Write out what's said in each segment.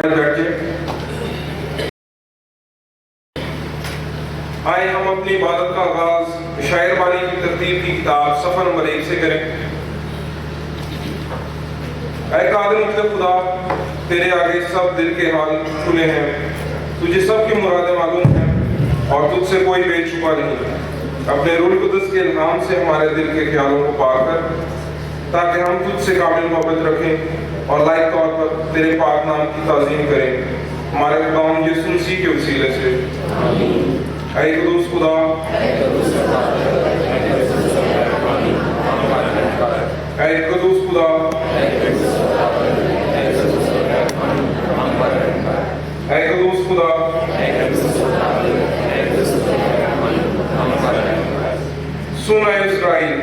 بیٹھ جائیں. آئے ہم اپنی عبادت کا آغاز شاعر بانی کی ترتیب کی کتاب صفحہ نمبر 1 سے کریں. اے قادر مطلق خدا، تیرے آگے سب دل کے حال کھلے ہیں. تجھے سب کی مرادیں معلوم ہیں اور تجھ سے کوئی بے چھپا نہیں. اپنے روح القدس کے الہام سے ہمارے دل کے خیالوں کو پاک کر تاکہ ہم تجھ سے کامل محبت رکھیں اور لائق طور پر تیرے پاک نام کی تعظیم کریں. ہمارے خداوند یسوع مسیح کے وسیلے سے. اے قدوس خدا، اے قدوس خدا، اے قدوس خدا، سن اے اسرائیل،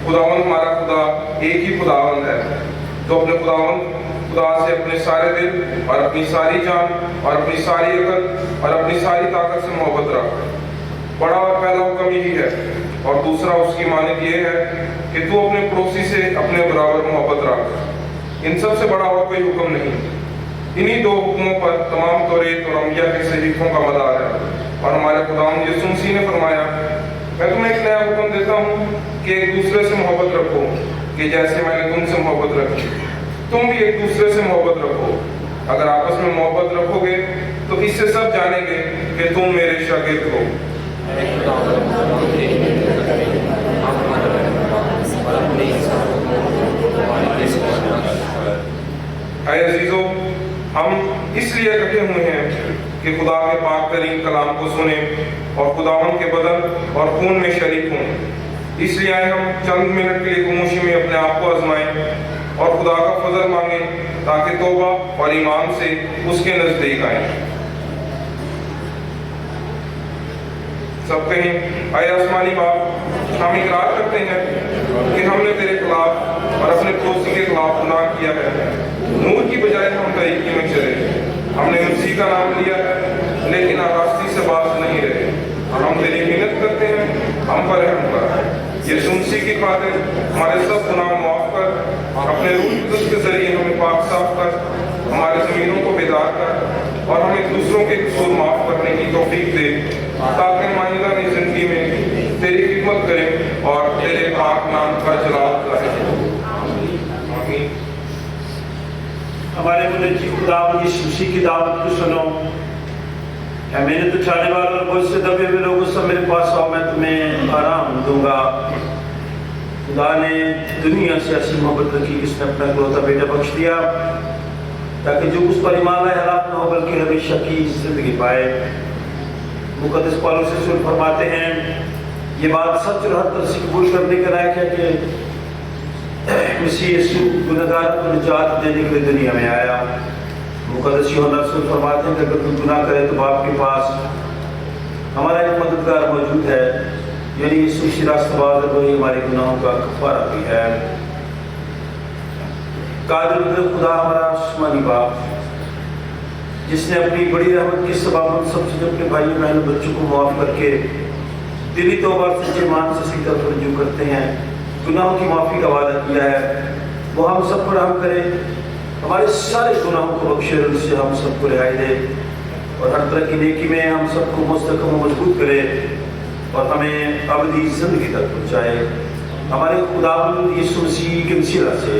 خداوند ہمارا خدا ایک ہی خداوند ہے. تو اپنے خداوند خدا سے اپنے سارے دل اور اپنی ساری جان اور اپنی ساری عقل اور اپنی ساری طاقت سے محبت رکھ. بڑا اور پہلا حکم یہی ہے، اور دوسرا اس کی مانند یہ ہے کہ تو اپنے پڑوسی سے اپنے برابر محبت رکھ. ان سب سے بڑا اور کوئی حکم نہیں. انہی دو حکموں پر تمام توریت اور انبیاء کے صحیفوں کا مدار ہے. اور ہمارے خداوند یسوع مسیح نے فرمایا، میں تمہیں ایک نیا حکم دیتا ہوں کہ ایک دوسرے سے محبت رکھو کہ جیسے میں نے تم سے محبت رکھی تم بھی ایک دوسرے سے محبت رکھو. اگر آپس میں محبت رکھو گے تو اس سے سب جانیں گے کہ تم میرے شاگرد ہو. اے عزیزو، ہم اس لیے اکٹھے ہوئے ہیں کہ خدا کے پاک ترین کلام کو سنیں اور خداوند کے بدن اور خون میں شریک ہوں. اس لیے آئے ہم چند منٹ کے لیے خاموشی میں اپنے آپ کو آزمائیں اور خدا کا فضل مانگیں تاکہ توبہ اور ایمان سے اس کے نزدیک آئیں. سب کہیں، اے آسمانی باپ، ہم اقرار کرتے ہیں کہ ہم نے تیرے خلاف اور اپنے پڑوسی کے خلاف گناہ کیا ہے. نور کی بجائے ہم طریقے میں چلے. ہم نے مسیح کا نام لیا ہے لیکن راستی سے باز نہیں رہے. اور ہم تیری محنت کرتے ہیں، ہم پر رحم کر. یسوع مسیح کی خاطر ہمارے سب گناہ معاف کر، اپنے روح القدس کے ذریعے ہمیں پاک صاف کر، ہمارے ضمیروں کو بیدار کر اور ہمیں دوسروں کے قصور معاف کرنے کی توفیق دے تاکہ ہم آئندہ کی زندگی میں تیری خدمت کریں اور تیرے پاک نام کا جلال کریں. آمین. ہمارے منجی خداوند یسوع مسیح کی دعوت کو سنو. اے محنت اٹھانے والوں اور بہت سے دبے ہوئے لوگوں سے میرے پاس آؤ، میں تمہیں آرام دوں گا. خدا نے دنیا سے ایسی محبت رکھی کہ اس نے اپنا اکلوتا بیٹا بخش دیا تاکہ جو اس پر ایمان لائے ہلاک نہ ہو بلکہ ہمیشہ کی زندگی پائے. مقدس پالوس رسول فرماتے ہیں، یہ بات سچ اور ہر طرح سے قبول کرنے کے لائق ہے کہ مسیح یسوع گنہگاروں کو نجات دینے کے لیے دنیا میں آیا. مقدس یوحنا رسول فرماتے ہیں کہ اگر کوئی گناہ کرے تو باپ کے پاس ہمارا ایک مددگار موجود ہے، یعنی یسوع مسیح راست باز، اور وہی ہمارے گناہوں کا کفارہ بھی ہے. قادر خدا ہمارا آسمانی باپ، جس نے اپنی بڑی رحمت کے سبب ہم سب سے اپنے بھائی بہنوں بچوں کو معاف کر کے دلی توبہ اور سچے ایمان سے اسی طرف رجوع کرتے ہیں، گناہوں کی معافی کا وعدہ کیا ہے. وہ ہم سب پر رحم کرے، ہمارے سارے گناہوں کو بخشے اور ان سے ہم سب کو رہائی دے اور ہر طرح کی نیکی میں ہم سب کو مستحکم و مضبوط کرے اور ہمیں ابدی زندگی تک پہنچائے. ہمارے خداوند یسوع مسیح کے وسیلہ سے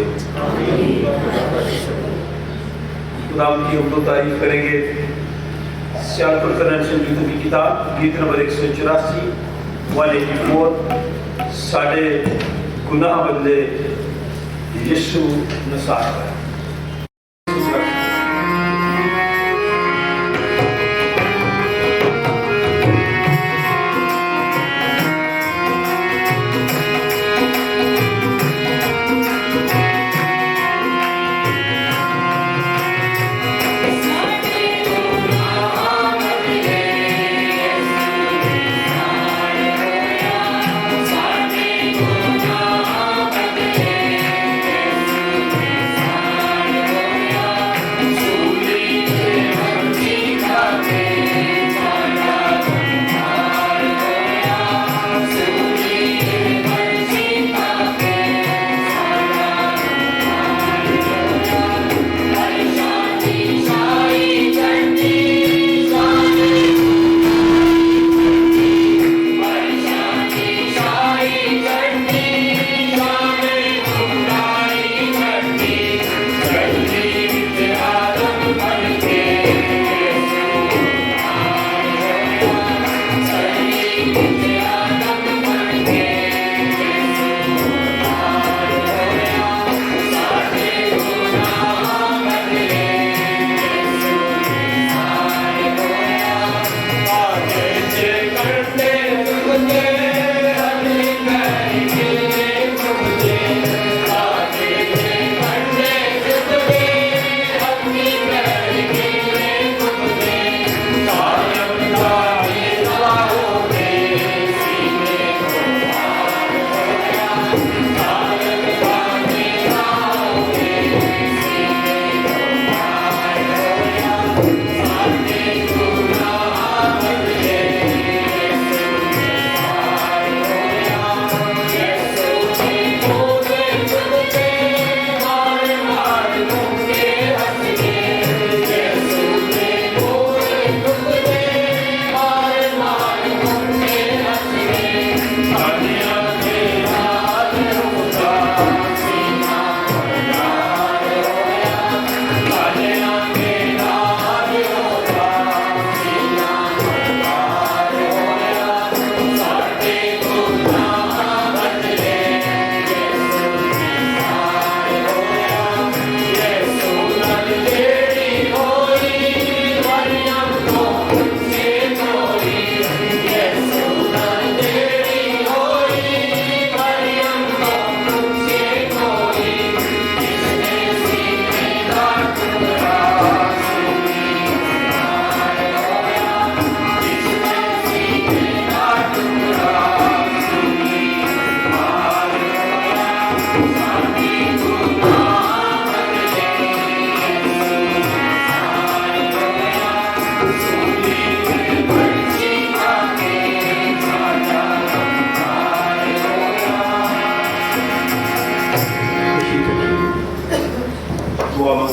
خداوند کی ہم تو تعریف کریں گے. سیالکوٹ کنونشن گیتوں کی کتاب گیت نمبر 184 184 ساڑھے گناہ بدلے یسوع نصار ہے. Thank you.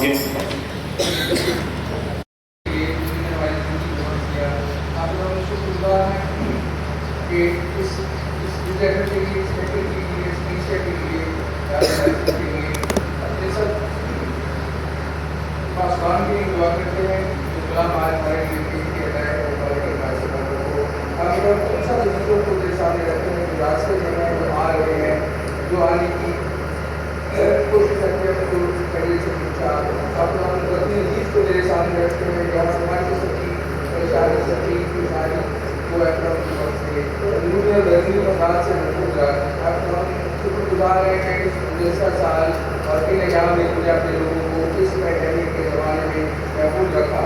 होंगे। आप लोगों को शुक्रिया है कि इस जगह के लिए, इस जगह के लिए, इस टीचर के लिए, अपने सब पासवान की दुआ करते हैं जो गुलाम आज हमारे लिए किया गया है हमारे परिवार से लोगों को हम लोग उन सब चीज़ों को मेरे सामने रखते हैं जो रास्ते में हैं, जो आ रहे हैं, जो आने की कोशिश करते हैं तो पहले से पूछा आप लोग अपनी चीज़ को मेरे सामने रखते हैं जहाँ समाज सबकी परेशानी सबकी सारी वो एकदम से दुनिया गर्मी और रात से महफूज रहा आप लोग शुक्रगुजार हैं इस जैसा साल और इन एग्जाम ने मुझे अपने लोगों को इस पैंडेमिक के ज़माने में महफूज रखा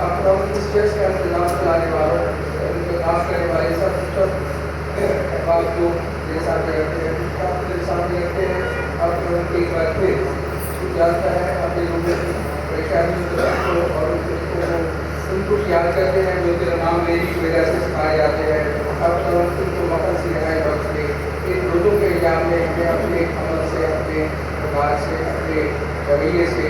आप लोग इस चीज़ का इंतजाम चलाने वालों उनके काम करने वाले सब बात को मेरे सामने रखते हैं आप मेरे सामने रखते हैं आप लोग एक बार फिर जानता है अपने लोगों की परेशानियों को और उनको याद करते हैं जो तेरा नाम लेने की वजह से सिखाए जाते हैं अब तो उनको मकल से रहा वक्त में इन रोज़ों के एग्जाम में हमें अपने अमल से अपने प्रकार से अपने रवैये से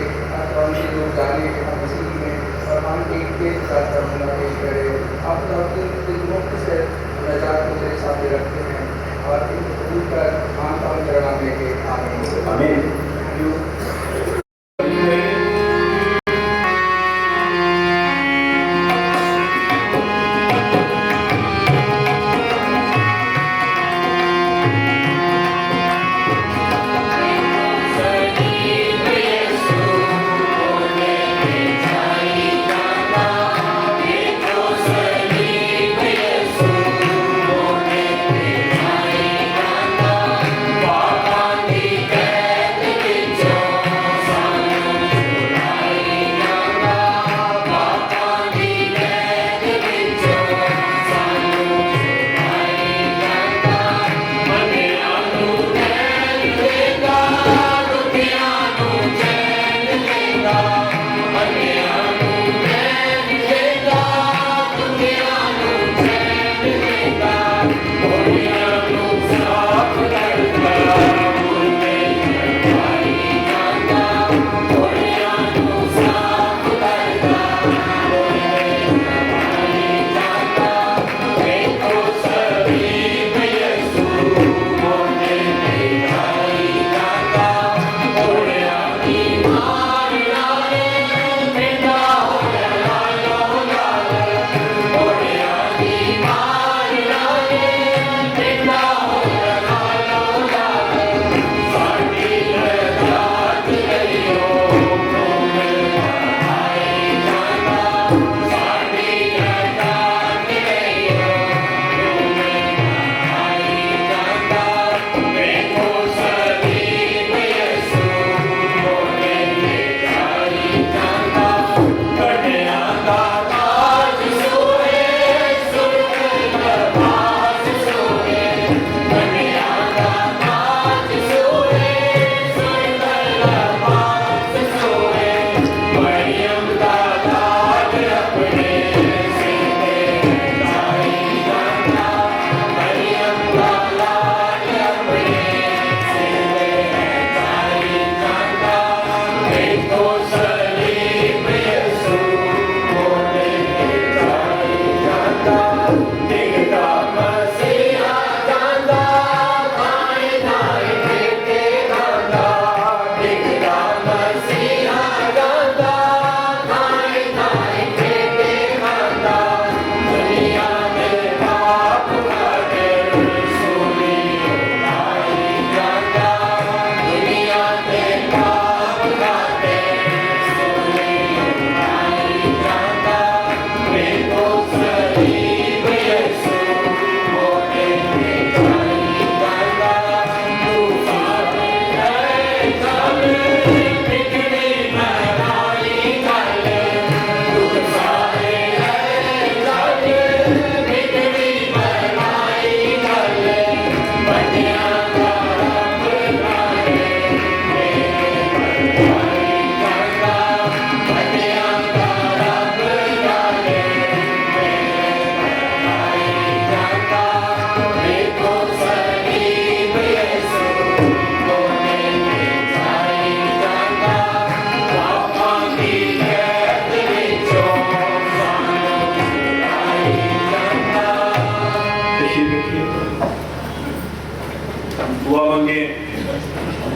उनके लोग जाने कि हम इसी में और हम एक के साथ नमूना पेश करें आप तो अपनी मुफ्त से नजात को मेरे सामने रखते हैं और इनको कबूल कर मान काम करना लेके आमीन। Baba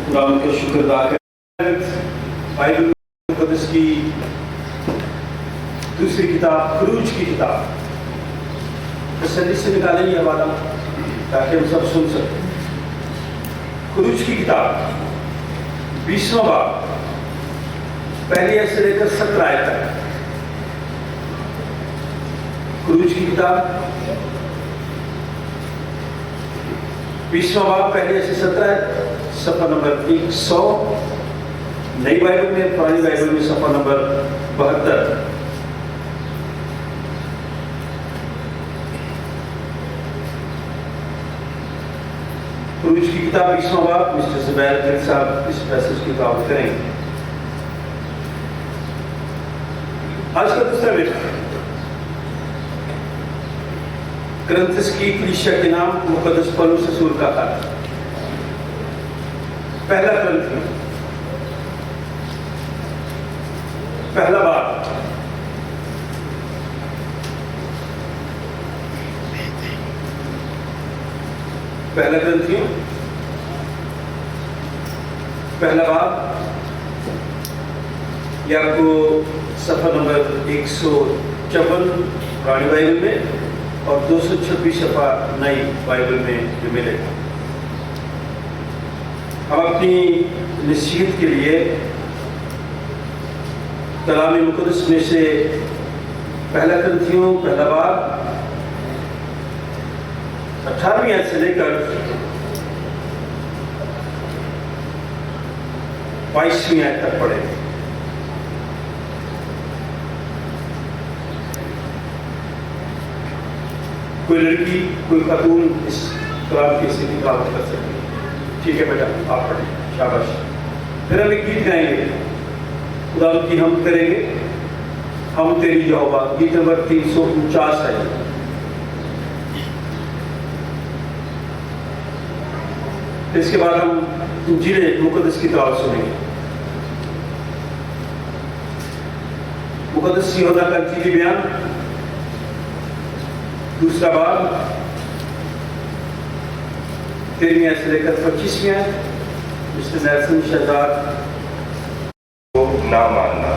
खुदावंद का शुक्र अदा करें। बाइबल मुक़द्दस की दूसरी किताब खरूज की किताब तसल्ली से निकालें ये वाला ताकि हम सब सुन सकें। खरूज की किताब 20वां बाब पहली आयत से लेकर 17 आयत तक। खरूज की किताब 20वां बाब पहली आयत से 17 आयत, सफ़ा नंबर 100 नई बाइबल में, पुरानी बाइबल में सफ़ा नंबर 72। खरूज की किताब 20वां बाब। मिस्टर ज़ुबैर गिल साहब इस पैसेज की तारीफ करेंगे। आज का दूसरा लेख करंथस की कलीसिया के नाम मुक़द्दस पौलुस रसूल का खत। पहला करंथियों पहला बाब पहला ग्रंथियों पहला बाब ये आपको सफ़ा नंबर 154 पुरानी बाइबल में और 226 सफ़ा नई बाइबल में जो मिलेगा। हम अपनी नसीहत के लिए कलाम मुक़द्दस में से पहला ग्रंथियों पहला बाब 18वीं आयत से लेकर 22वीं आयत तक पढ़े। कोई लड़की कोई खातून इस कलाम की स्थिति का कर सकती है। ठीक है बेटा, आप पढ़ें, शाबाश। फिर हम एक गीत गाएंगे, खुदा की हम करेंगे, हम तेरी यहोवा, गीत नंबर 349 है। इसके बाद हम इंजील मुक़द्दस की तिलावत सुनेंगे। मुक़द्दस यूहन्ना का इंजीली बयान दूसरा बाब 13वीं आयत से लेकर 25वीं आयत। मिस्टर नेल्सन शहजाद को ना मानना।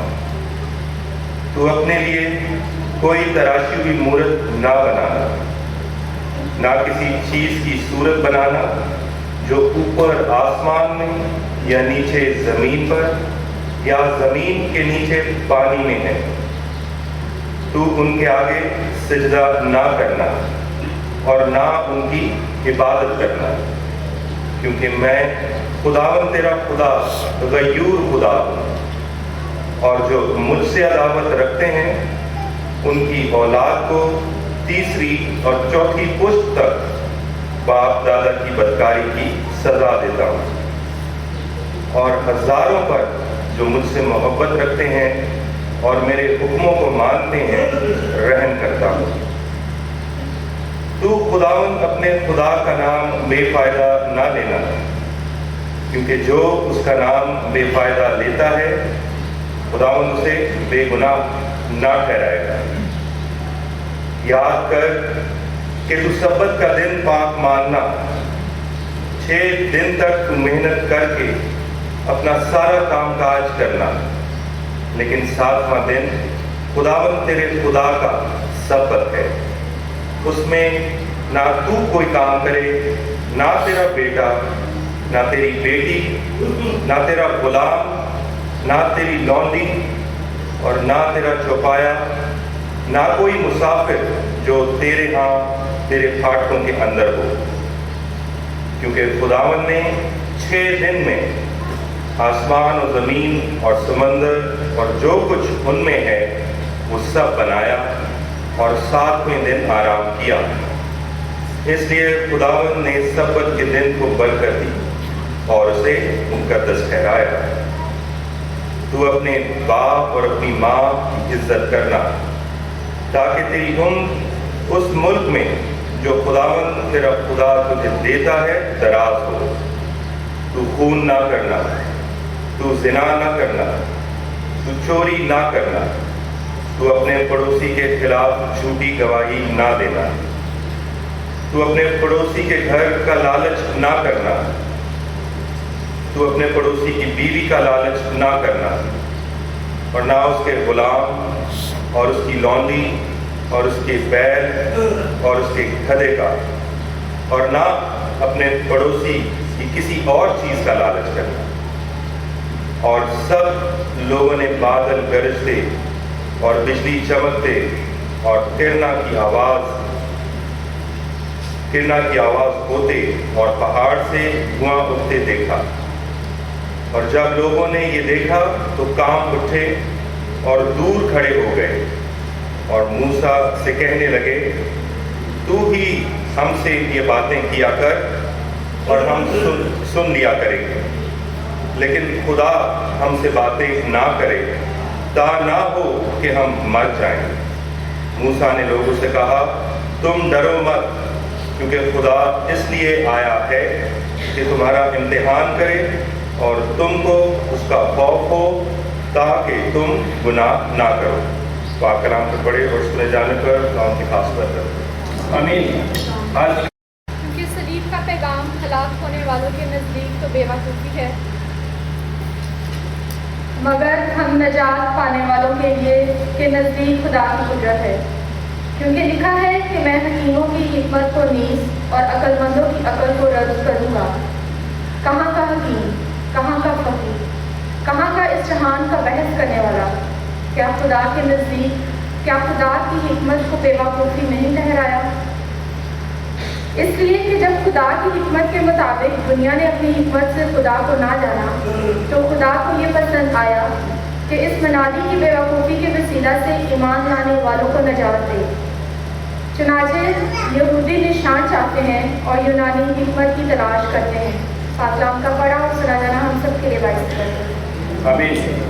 तू अपने लिए कोई तराशी हुई मूर्त ना बनाना, ना किसी चीज की सूरत बनाना जो ऊपर आसमान में या नीचे जमीन पर या जमीन के नीचे पानी में है। तू उनके आगे सिजदा ना करना और ना उनकी इबादत करना, क्योंकि मैं खुदावन तेरा खुदा गयूर खुदा हूँ, और जो मुझसे अदावत रखते हैं उनकी औलाद को तीसरी और चौथी पुश्त तक बाप दादा की बदकारी की सजा देता हूँ, और हजारों पर जो मुझसे मोहब्बत रखते हैं और मेरे हुक्मों को मानते हैं रहम करता हूँ। तू खुदावन अपने खुदा का नाम बेफायदा ना लेना, क्योंकि जो उसका नाम बेफायदा लेता है खुदावन उसे बेगुनाह ना ठहराएगा। याद कर कि तू सब्बत का दिन पाक मानना, 6 दिन तक तू मेहनत करके अपना सारा काम काज करना, लेकिन 7वां दिन खुदावन तेरे खुदा का सब्बत है। उसमें ना तू कोई काम करे, ना तेरा बेटा, ना तेरी बेटी, ना तेरा गुलाम, ना तेरी लौंडी, और ना तेरा चौपाया, ना कोई मुसाफिर जो तेरे यहाँ तेरे फाटकों के अंदर हो, क्योंकि खुदावन ने 6 दिन में आसमान और ज़मीन और समंदर और जो कुछ उनमें है वो सब बनाया और 7वें दिन आराम किया। इसलिए खुदावन ने सब्बत के दिन को बरकत दी और उसे मुकद्दस ठहराया। तू अपने बाप और अपनी माँ की इज्जत करना, ताकि तेरी उम्र उस मुल्क में जो खुदावन तेरा खुदा तुझे देता है दराज हो। तू खून ना करना, तू ज़िना ना करना, तू चोरी ना करना, तू अपने पड़ोसी के खिलाफ झूठी गवाही ना देना, तू अपने पड़ोसी के घर का लालच ना करना, तू अपने पड़ोसी की बीवी का लालच ना करना, और ना उसके गुलाम और उसकी लौंडी और उसके बैल और उसके गधे का, और ना अपने पड़ोसी की किसी और चीज का लालच करना। और सब लोगों ने बादल गरजते और बिजली चमकते और किरणा की आवाज होते और पहाड़ से धुआं उठते देखा। और जब लोगों ने ये देखा तो कांप उठे और दूर खड़े हो गए और मूसा से कहने लगे, तू ही हमसे ये बातें किया कर और हम सुन लिया करेंगे, लेकिन खुदा हमसे बातें ना करे, ता ना हो कि हम मर जाएं। मूसा ने लोगों से कहा, तुम डरो मत, क्योंकि खुदा इसलिए आया है कि तुम्हारा इम्तिहान करे और तुमको उसका खौफ हो, ताकि तुम गुनाह ना करो। पाक कलाम पर पढ़े और सुने जाने पर काम की खास बात करो। आमीन। आज क्योंकि सलीब का पैगाम हलाक होने वालों के नज़दीक तो बेवकूफ़ी है, मगर हम नजात पाने वालों के लिए के नज़दीक खुदा की कुदरत है। क्योंकि लिखा है कि मैं हकीमों की हिकमत को नीस और अक्लमंदों की अक्ल को रद्द करूँगा। कहाँ का हकीम, कहाँ का फकीर, कहाँ का इस जहान का बहस करने वाला? क्या खुदा के नज़दीक, क्या खुदा की हिकमत को बेवकूफ़ी नहीं ठहराया? इसलिए कि जब खुदा की हिकमत के मुताबिक दुनिया ने अपनी हिकमत से खुदा को ना जाना, तो खुदा को ये पसंद आया कि इस मनादी की बेवकूफ़ी के वसीला से ईमान लाने वालों को नजात दे। चुनाचे यहूदी निशान चाहते हैं और यूनानी हिकमत की तलाश करते हैं। पाकलाम का पढ़ा और सुना जाना हम सब के लिए बाइस करते हैं। आमीन।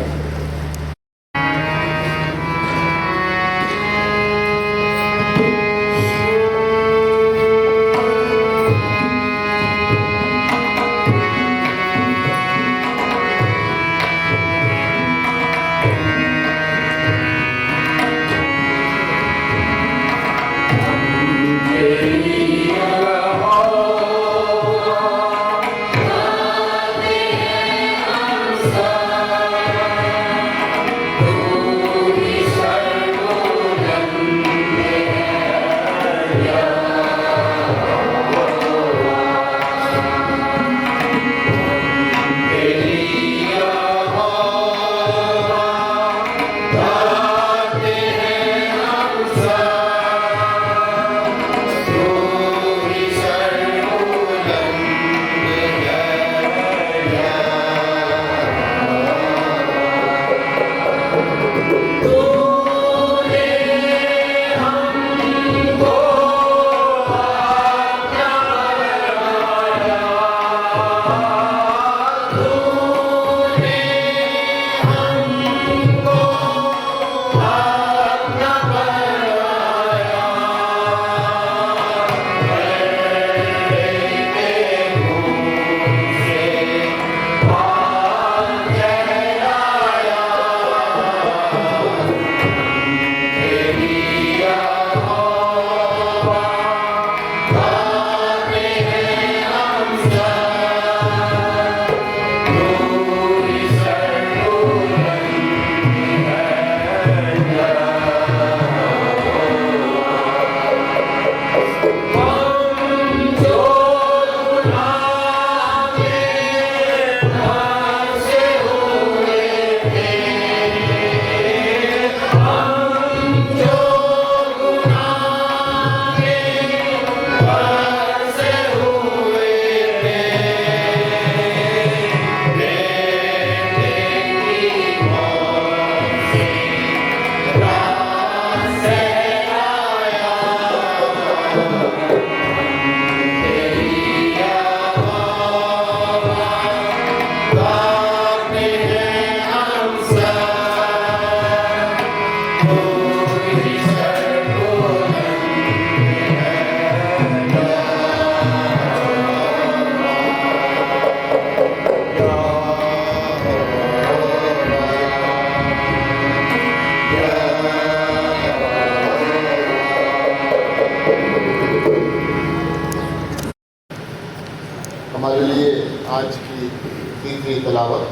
तीसरी तलावत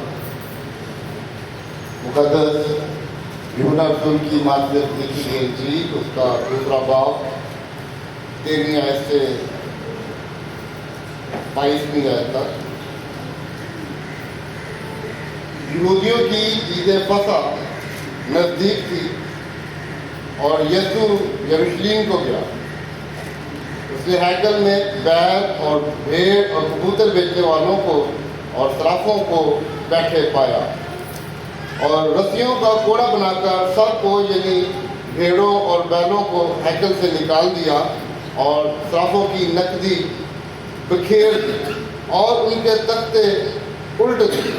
मुकद्दस यूहन्ना रसूल की मार्फत लिखी गई इंजील उसका दूसरा बाब 13वीं आयत से 22वीं आयत तक। यहूदियों की ईद फसह नज़दीक थी और यीशु यरूशलेम को गया। उसने हैकल में बैल और भेड़ और कबूतर बेचने वालों को और सराफों को बैठे पाया और रस्सियों का कोड़ा बनाकर सबको यानी भेड़ों और बैलों को हैकल से निकाल दिया और सराफों की नकदी बिखेर दी और उनके तख्ते उल्ट दिए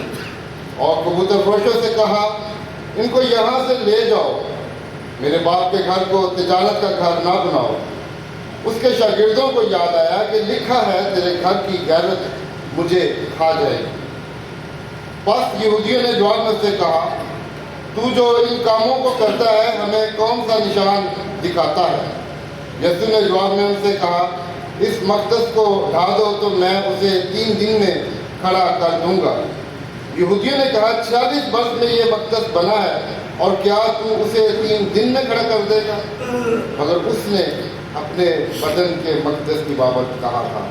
और कबूतर फरोशों से कहा, इनको यहाँ से ले जाओ, मेरे बाप के घर को तिजारत का घर ना बनाओ। उसके शागिर्दों को याद आया कि लिखा है, तेरे घर की गैरत मुझे खा जाएगी। बस यहूदियों ने जवाब में से कहा, तू जो इन कामों को करता है हमें कौन सा निशान दिखाता है? यीशु ने जवाब में उनसे कहा, इस मक़दस को ढा दो तो मैं उसे 3 दिन में खड़ा कर दूंगा। यहूदियों ने कहा, 46 वर्ष में ये मक़दस बना है और क्या तू उसे 3 दिन में खड़ा कर देगा? मगर उसने अपने बदन के मक़दस की बाबत कहा था।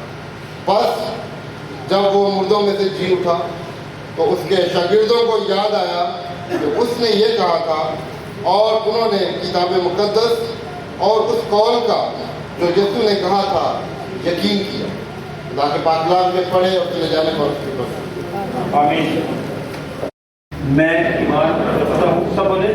बस जब वो मुर्दों में से जी उठा तो उसके शागिर्दों को याद आया कि उसने ये कहा था और उन्होंने किताब मुक़द्दस और उस कौल का जो यीशु ने कहा था यकीन किया। खुदा के पाक कलाम में पढ़े और चले जाने पर उसकी बरकत। आमीन। मैं ईमान रखता हूँ, सब बोले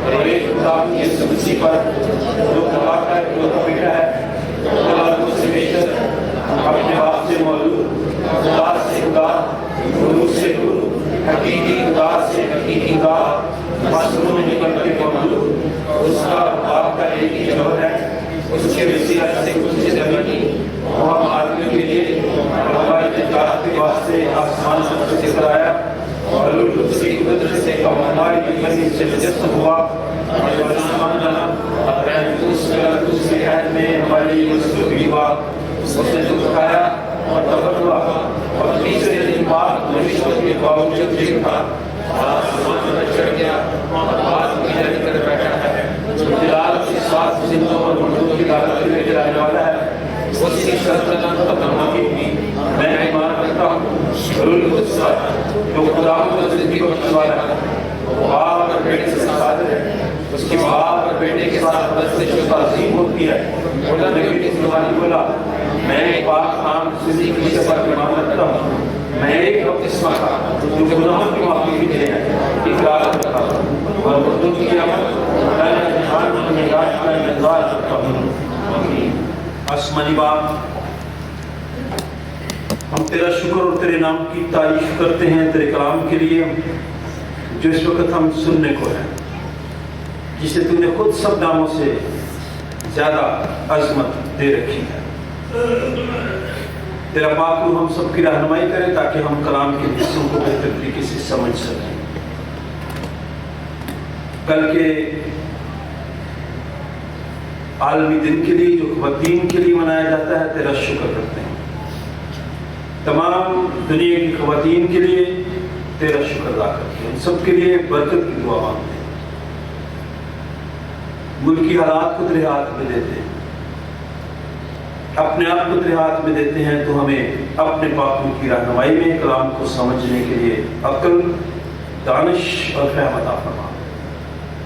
और एक खुदा यीशु मसीह पर जो खुदा का बेटा है, खुदा से बेहतर, अपने आप से मौजूद, खुदा से खुदा, गुरु से गुरु, हकीकी खुदा से हकीकी खुदा, मसरूम निकल के मौजूद, उसका बाप का एक ही जवाब है, उसके वसीला से कुछ जमीनी और हम आदमियों के लिए हमारे निजात के वास्ते आसमान से कराया और उसकी कुदरत से हमारी जिंदगी से मुजस्सम हुआ और आसमान जाना उसके हद में हमारी मजबूती हुआ, उसने दुख उठाया और तबर हुआ और तीसरे दिन बाद मनुष्य के बावजूद देखा आसमान में चढ़ गया और बात में कर बैठा है। जलाल के साथ जिंदों और मुर्दों की दावत में गिराने वाला है, उसकी सल्तनत तमामी भी मैं ईमान रखता हूँ। रूल कुद्स जो खुदा को जिंदगी बख्शने वाला है, वो बाप और बेटे से साथ है, उसकी बाप और बेटे के साथ बदसे जो ताज़ीम होती है। बोला नबी की ज़ुबानी बोला, मैं पाक नाम जिंदगी की सफर में ईमान रखता हूँ। मैं एक बपतिस्मा का जो गुनाहों की माफ़ी के लिए है इकरार करता हूँ और मुर्दों की क़यामत आसमानी बाप, हम तेरा शुक्र और तेरे नाम की तारीफ करते हैं तेरे कलाम के लिए जो इस वक्त हम सुनने को है, जिसे तूने खुद सब नामों से ज्यादा अजमत दे रखी है। तेरा पाक रूह हम सबकी रहनुमाई करे ताकि हम कलाम के हिस्सों को बेहतर तरीके से समझ सकें। कल के आलमी दिन के लिए जो ख़वातीन के लिए मनाया जाता है, तेरा शुक्र करते हैं। तमाम दुनिया की ख़वातीन के लिए तेरा शुक्र अदा करते हैं, सब के लिए बरकत की दुआ मांगते हैं। मुल्की हालात को तेरे हाथ में देते हैं, अपने आप को तेरे हाथ में देते हैं, तो हमें अपने पापों की रहनुमाई में कलाम को समझने के लिए अक्ल, दानिश और फहम अता फरमा।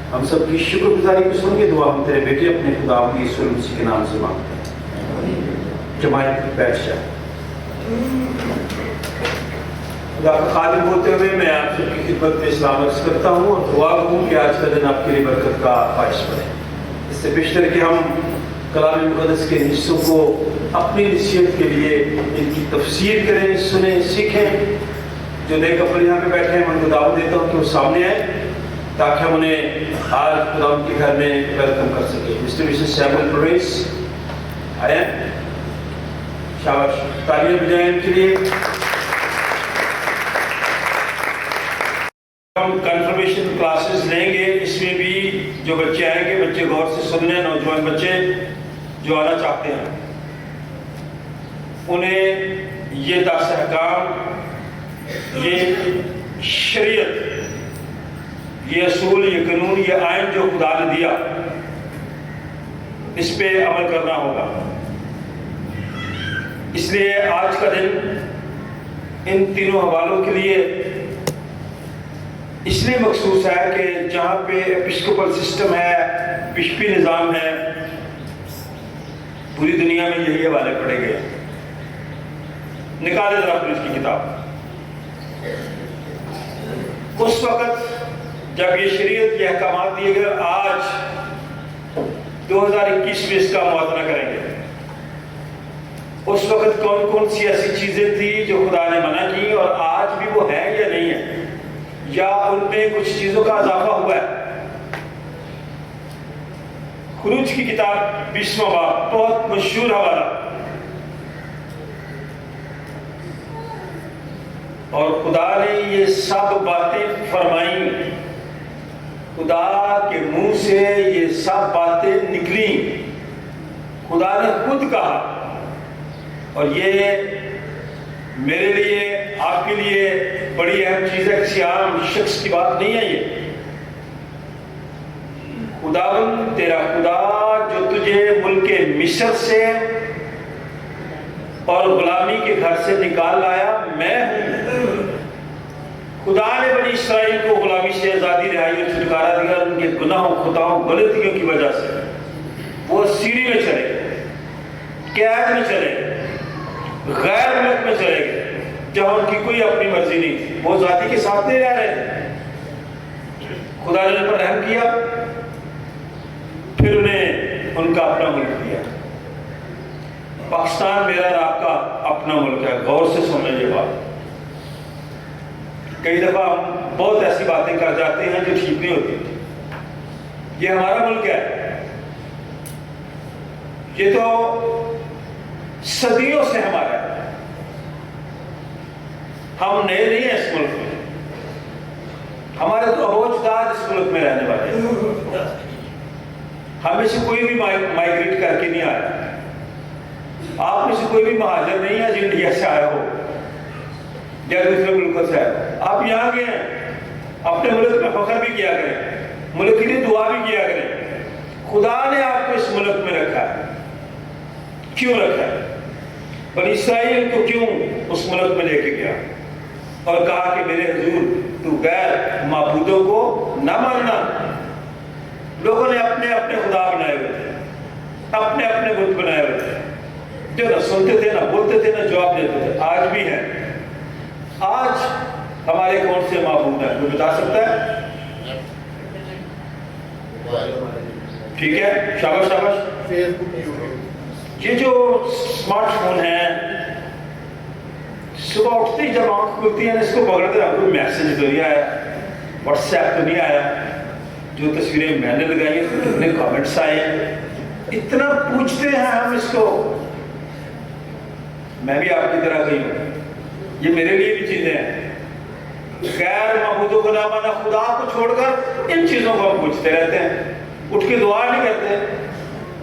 हम सब की शुक्रगुजारी को सुन के दुआ हम तेरे बेटे अपने खुदा यीशु मसीह के नाम से मांगते हैं। जमात बैठ जाए। खुदा का खादिम होते हुए मैं आप सबकी खिदमत में सलाम अर्ज़ करता हूँ और दुआ हूँ कि आज का दिन आपके लिए बरकत का बाइस बने। इससे बेशतर कि हम कलाम मुक़द्दस के हिस्सों को अपनी नसीहत के लिए इनकी तफसीर करें, सुने, सीखें। जो नए कपल यहाँ पे बैठे हैं मैं उनको दावत देता हूँ कि वो सामने आए ताकि हम उन्हें आज खुदा के घर में वेलकम कर सकें। मिस्टर मिसेस सैमुअल प्रोवेस आए, शाबाश, तालियां बजाएं इनके लिए। हम कंफर्मेशन क्लासेस लेंगे, इसमें भी जो बच्चे आएंगे बच्चे गौर से सुनने, नौजवान نوجوان بچے جو آنا چاہتے ہیں انہیں یہ درس احکام، یہ شریعت، یہ اصول، یہ قانون، یہ آئین جو خدا نے دیا، اس پہ عمل کرنا ہوگا۔ اس لیے آج کا دن ان تینوں حوالوں کے لیے اس لیے مخصوص ہے کہ جہاں پہ ایپسکوپل سسٹم ہے، بشپی نظام ہے، پوری دنیا میں یہی حوالے پڑھے گئے۔ نکالے ذرا پولیس کی کتاب۔ اس وقت جب یہ شریعت کے احکامات دیے گئے، آج 2021 میں اس کا موازنہ کریں گے۔ اس وقت کون کون سی ایسی چیزیں تھی جو خدا نے منع کی اور آج بھی وہ ہیں یا نہیں ہیں، یا ان میں کچھ چیزوں کا اضافہ ہوا ہے۔ خروج کی کتاب 20واں باب، بہت مشہور حوالہ، اور خدا نے یہ سب باتیں فرمائیں، خدا کے منہ سے یہ سب باتیں نکلیں، خدا نے خود کہا۔ اور یہ میرے لیے، آپ کے لیے بڑی اہم چیز ہے، کسی عام شخص کی بات نہیں ہے۔ یہ خداوند تیرا خدا جو تجھے ملک مصر سے اور غلامی کے گھر سے نکال لایا، میں ہوں۔ خدا نے بنی اسرائیل کو غلامی سے آزادی، رہائی اور چھٹکارا دیا، ان کے گناہوں، خطاؤں، غلطیوں کی وجہ سے وہ سیری میں چلے گئے، قید میں چلے گئے، غیر ملک میں چلے گئے جہاں ان کی کوئی اپنی مرضی نہیں تھی، وہ ذاتی کے ساتھ نہیں رہ رہے تھے۔ خدا نے ان پر رحم کیا، پھر انہیں ان کا اپنا ملک دیا۔ پاکستان میرا اور آپ کا اپنا ملک ہے، غور سے سن لیں یہ بات۔ کئی دفعہ ہم بہت ایسی باتیں کر جاتے ہیں جو ٹھیک نہیں ہوتی۔ یہ ہمارا ملک ہے، یہ تو صدیوں سے ہمارا ہے، ہم نئے نہیں ہیں اس ملک میں، ہمارے تو اوجداد اس ملک میں رہنے والے ہیں۔ ہمیں سے کوئی بھی مائیگریٹ کر کے نہیں آیا، آپ میں سے کوئی بھی مہاجر نہیں ہے جو انڈیا سے آیا ہو یا دوسرے ملکوں سے آیا۔ آپ یہاں گئے ہیں، اپنے ملک میں فخر بھی کیا کریں، ملک کے لیے دعا بھی کیا کریں۔ خدا نے آپ کو اس ملک میں رکھا ہے، کیوں رکھا ہے؟ بنی اسرائیل کو کیوں اس ملک میں لے کے گیا اور کہا کہ میرے حضور تو غیر معبودوں کو نہ ماننا۔ لوگوں نے اپنے اپنے خدا بنائے ہوئے تھے، اپنے اپنے بت بنائے ہوئے تھے، جو نہ سنتے تھے، نہ بولتے تھے، نہ جواب دیتے تھے۔ آج بھی ہیں۔ آج ہمارے کون سے معبود ہیں، کوئی بتا سکتا ہے؟ ٹھیک ہے، شاباش شاباش۔ یہ جو اسمارٹ فون ہے، صبح اٹھتے ہی جب آنکھ کھلتی ہے نا، اس کو پکڑتے ہیں، کوئی میسج تو نہیں آیا، واٹس ایپ تو نہیں آیا، جو تصویریں میں نے لگائی ہیں کتنے کامنٹس آئے ہیں، اتنا پوچھتے ہیں ہم اس کو۔ میں بھی آپ کی طرح گئی ہوں، یہ میرے لیے بھی چیزیں ہیں۔ غیر معبودوں کو نہ مانا، خدا کو چھوڑ کر ان چیزوں کو ہم پوچھتے رہتے ہیں، اٹھ کے دعا نہیں کرتے،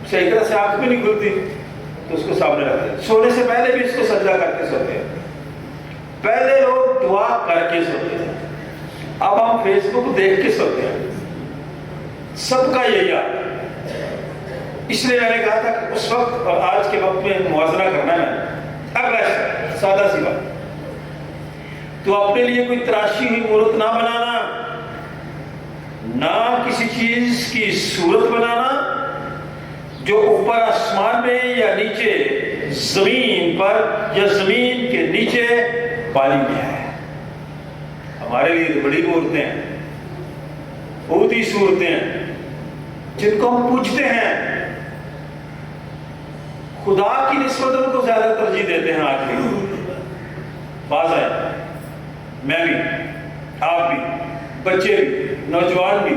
صحیح طرح سے آنکھ بھی نہیں کھلتی تو اس کو سامنے رکھتے ہیں۔ سونے سے پہلے بھی اس کو سجدہ کر کے سوتے ہیں، پہلے لوگ دعا کر کے سوتے ہیں، اب ہم فیس بک دیکھ کے سوتے ہیں۔ سب کا یہی حال ہے۔ اس لیے میں نے کہا تھا کہ اس وقت اور آج کے وقت میں موازنہ کرنا ہے۔ اگلا سادہ سی بات، تو اپنے لیے کوئی تراشی ہوئی مورت نہ بنانا، نہ کسی چیز کی صورت بنانا جو اوپر آسمان میں یا نیچے زمین پر یا زمین کے نیچے پانی میں ہے۔ ہمارے لیے بڑی مورتیں ہیں، بہت ہی صورتیں ہیں جن کو ہم پوچھتے ہیں، خدا کی نسبت ان کو زیادہ ترجیح دیتے ہیں۔ آج بھی باز آئے، میں بھی، آپ بھی، بچے بھی، نوجوان بھی،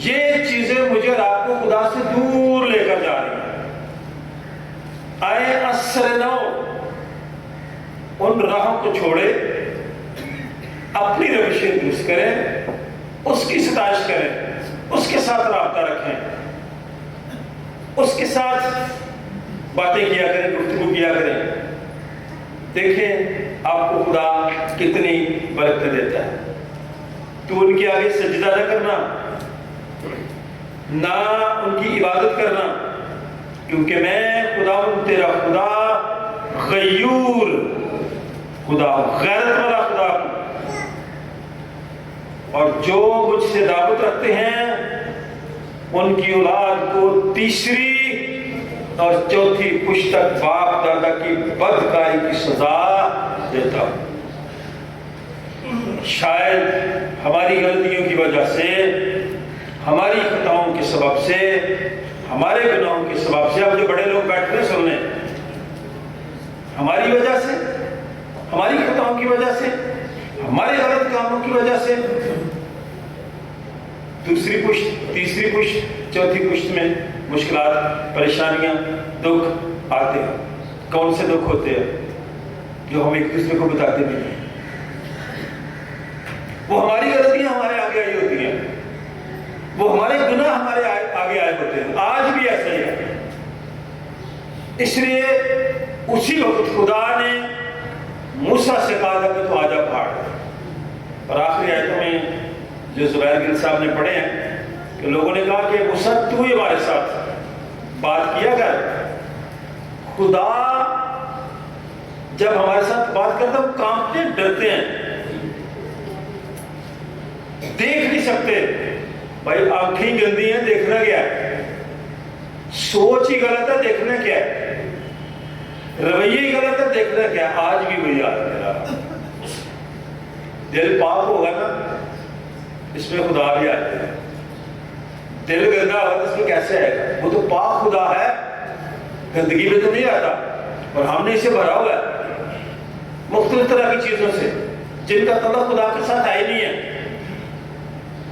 یہ چیزیں مجھے اور آپ کو خدا سے دور لے کر جا رہی ہیں۔ آئے اثر نو، ان راہوں کو چھوڑے، اپنی روشیں درست کریں، اس کی ستائش کریں، اس کے ساتھ رابطہ رکھیں۔ اس کے ساتھ باتیں کیا کریں، گفتگو کیا کریں. دیکھیں آپ کو خدا کتنی برکت دیتا ہے. تو ان کے آگے سجدہ نہ کرنا، نہ ان کی عبادت کرنا، کیونکہ میں خدا ہوں تیرا خدا غیور خدا ہوں، غیرت والا خدا ہوں، اور جو مجھ سے دعوت رکھتے ہیں ان کی اولاد کو تیسری اور چوتھی پشت تک باپ دادا کی بدکاری کی سزا دیتا ہوں. شاید ہماری غلطیوں کی وجہ سے، ہماری خطاؤں کے سبب سے، ہمارے گناہوں کے سبب سے، اب جو بڑے لوگ بیٹھتے ہیں سننے، ہماری وجہ سے، ہماری خطاؤں کی وجہ سے، ہمارے غلط کاموں کی وجہ سے دوسری پشت، تیسری پشت، چوتھی پشت میں مشکلات، پریشانیاں، دکھ آتے ہیں. کون سے دکھ ہوتے ہیں؟ جو ہم ایک دوسرے کو بتاتے بھی نہیں. وہ ہماری غلطیاں ہمارے آگے آئی ہوتی ہیں، وہ ہمارے گناہ ہمارے آگے آئے ہوتے ہیں. آج بھی ایسا ہی ہے. اس لیے اسی وقت خدا نے موسیٰ سے کہا تھا کہ تو آجا پہاڑ. اور آخری آیتوں میں جو زبیر گل صاحب نے پڑھے ہیں کہ لوگوں نے کہا کہ موسیٰ تو ہی ہمارے ساتھ بات کیا کر. خدا جب ہمارے ساتھ بات کرتا ہے کانپتے ہیں، ڈرتے ہیں، دیکھ نہیں سکتے. بھائی آنکھیں گندی ہیں، دیکھنا کیا ہے؟ سوچ ہی غلط ہے، دیکھنا کیا ہے؟ رویہ ہی غلط ہے، دیکھنا کیا ہے؟ آج بھی وہی حال ہے. دل پاک ہوگا نا، اس میں خدا بھی آتے ہیں. دل گندا ہوگا تو اس میں کیسے آئے گا؟ وہ تو پاک خدا ہے، گندگی میں تو نہیں آتا. اور ہم نے اسے بھرا ہوا ہے مختلف طرح کی چیزوں سے جن کا تعلق خدا کے ساتھ آئی نہیں ہے.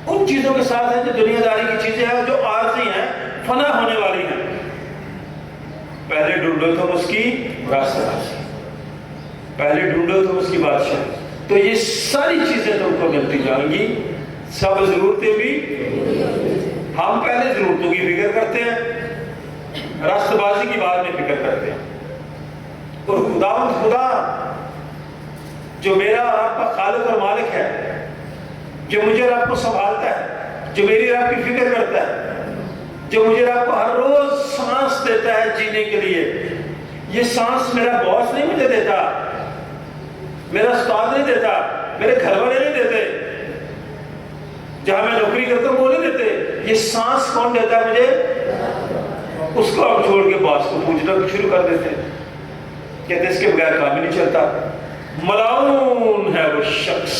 ان چیزوں کے ساتھ ہیں جو دنیا داری کی چیزیں ہیں، جو عارضی ہیں، فنا ہونے والی ہیں. پہلے ڈھونڈو تم اس کی راستہ، پہلے ڈھونڈو تم اس کی بادشاہ. تو یہ ساری چیزیں تم کو ملتی جائیں گی. سب ضرورتیں بھی. ہم پہلے ضرورتوں کی فکر کرتے ہیں، راستہ بازی کی بعد میں فکر کرتے ہیں. اور خدا جو میرا اور آپ کا خالق اور مالک ہے، جو مجھے اور آپ کو سنبھالتا ہے، جو میری اور آپ کی فکر کرتا ہے، جو مجھے اور آپ کو ہر روز سانس دیتا ہے جینے کے لیے. یہ سانس میرا باس نہیں مجھے دیتا، میرا استاد نہیں دیتا، میرے گھر والے نہیں دیتے، جہاں میں نوکری کرتا ہوں وہ نہیں دیتے. یہ سانس کون دیتا ہے مجھے؟ اس کو ہم چھوڑ کے باس کو پوچھنا شروع کر دیتے ہیں. کہتے اس کے بغیر کام ہی نہیں چلتا. ملعون ہے وہ شخص،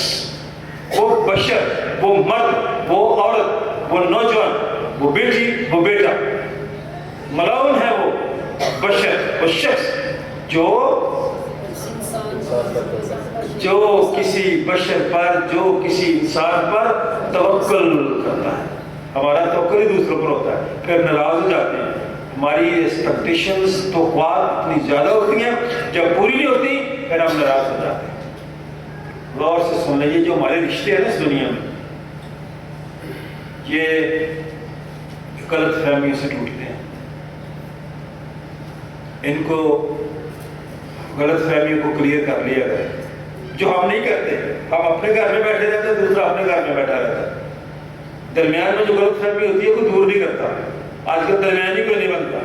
وہ بشر، وہ مرد، وہ عورت، وہ نوجوان، وہ بیٹی، وہ بیٹا. ملعون ہے وہ بشر، وہ شخص جو کسی بشر پر، جو کسی انسان پر توکل کرتا ہے. ہمارا توکل ہی دوسروں پر ہوتا ہے، پھر ناراض ہو جاتے ہیں. ہماری ایکسپیکٹیشنز تو خواب اتنی زیادہ ہوتی ہیں، جب پوری نہیں ہوتی پھر ہم ناراض ہو جاتے ہیں. غور سے سن لیجیے، جو ہمارے رشتے ہیں اس دنیا میں، یہ غلط فہمیوں سے ٹوٹتے ہیں. ان کو غلط فہمیوں کو کلیئر کر لیا گیا، جو ہم نہیں کرتے. ہم اپنے گھر میں بیٹھے رہتے ہیں، دوسرا اپنے گھر میں بیٹھا رہتا ہے. درمیان میں جو غلط فہمی ہوتی ہے کوئی دور نہیں کرتا. آج کل درمیانی کوئی نہیں بنتا.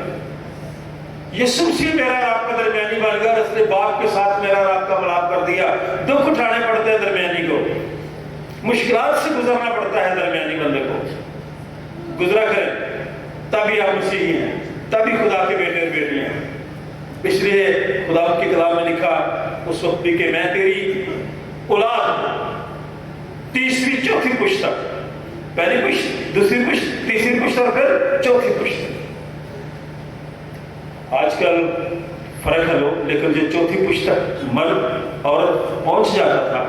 یسوع مسیح میرا اور آپ کا درمیانی بن گیا، اس نے باپ کے ساتھ میرا اور آپ کا ملاپ کر دیا. دکھ اٹھانے پڑتے ہیں درمیانی کو، مشکلات سے گزرنا پڑتا ہے درمیانی بندے کو. گزرا کریں، تبھی آپ مسیحی ہیں، تبھی خدا کے بیٹے اور بیٹیاں ہیں. اس لیے خدا کی کلام میں لکھا اس وقت بھی کہ میں تیری اولاد ہوں. تیسری چوتھی پشت تک، پہلی پشت، دوسری پشت، تیسری پشت اور پھر چوتھی پشت. آج کل فرق ہے لوگ، لیکن جو چوتھی پشت تک مرد عورت پہنچ جاتا تھا،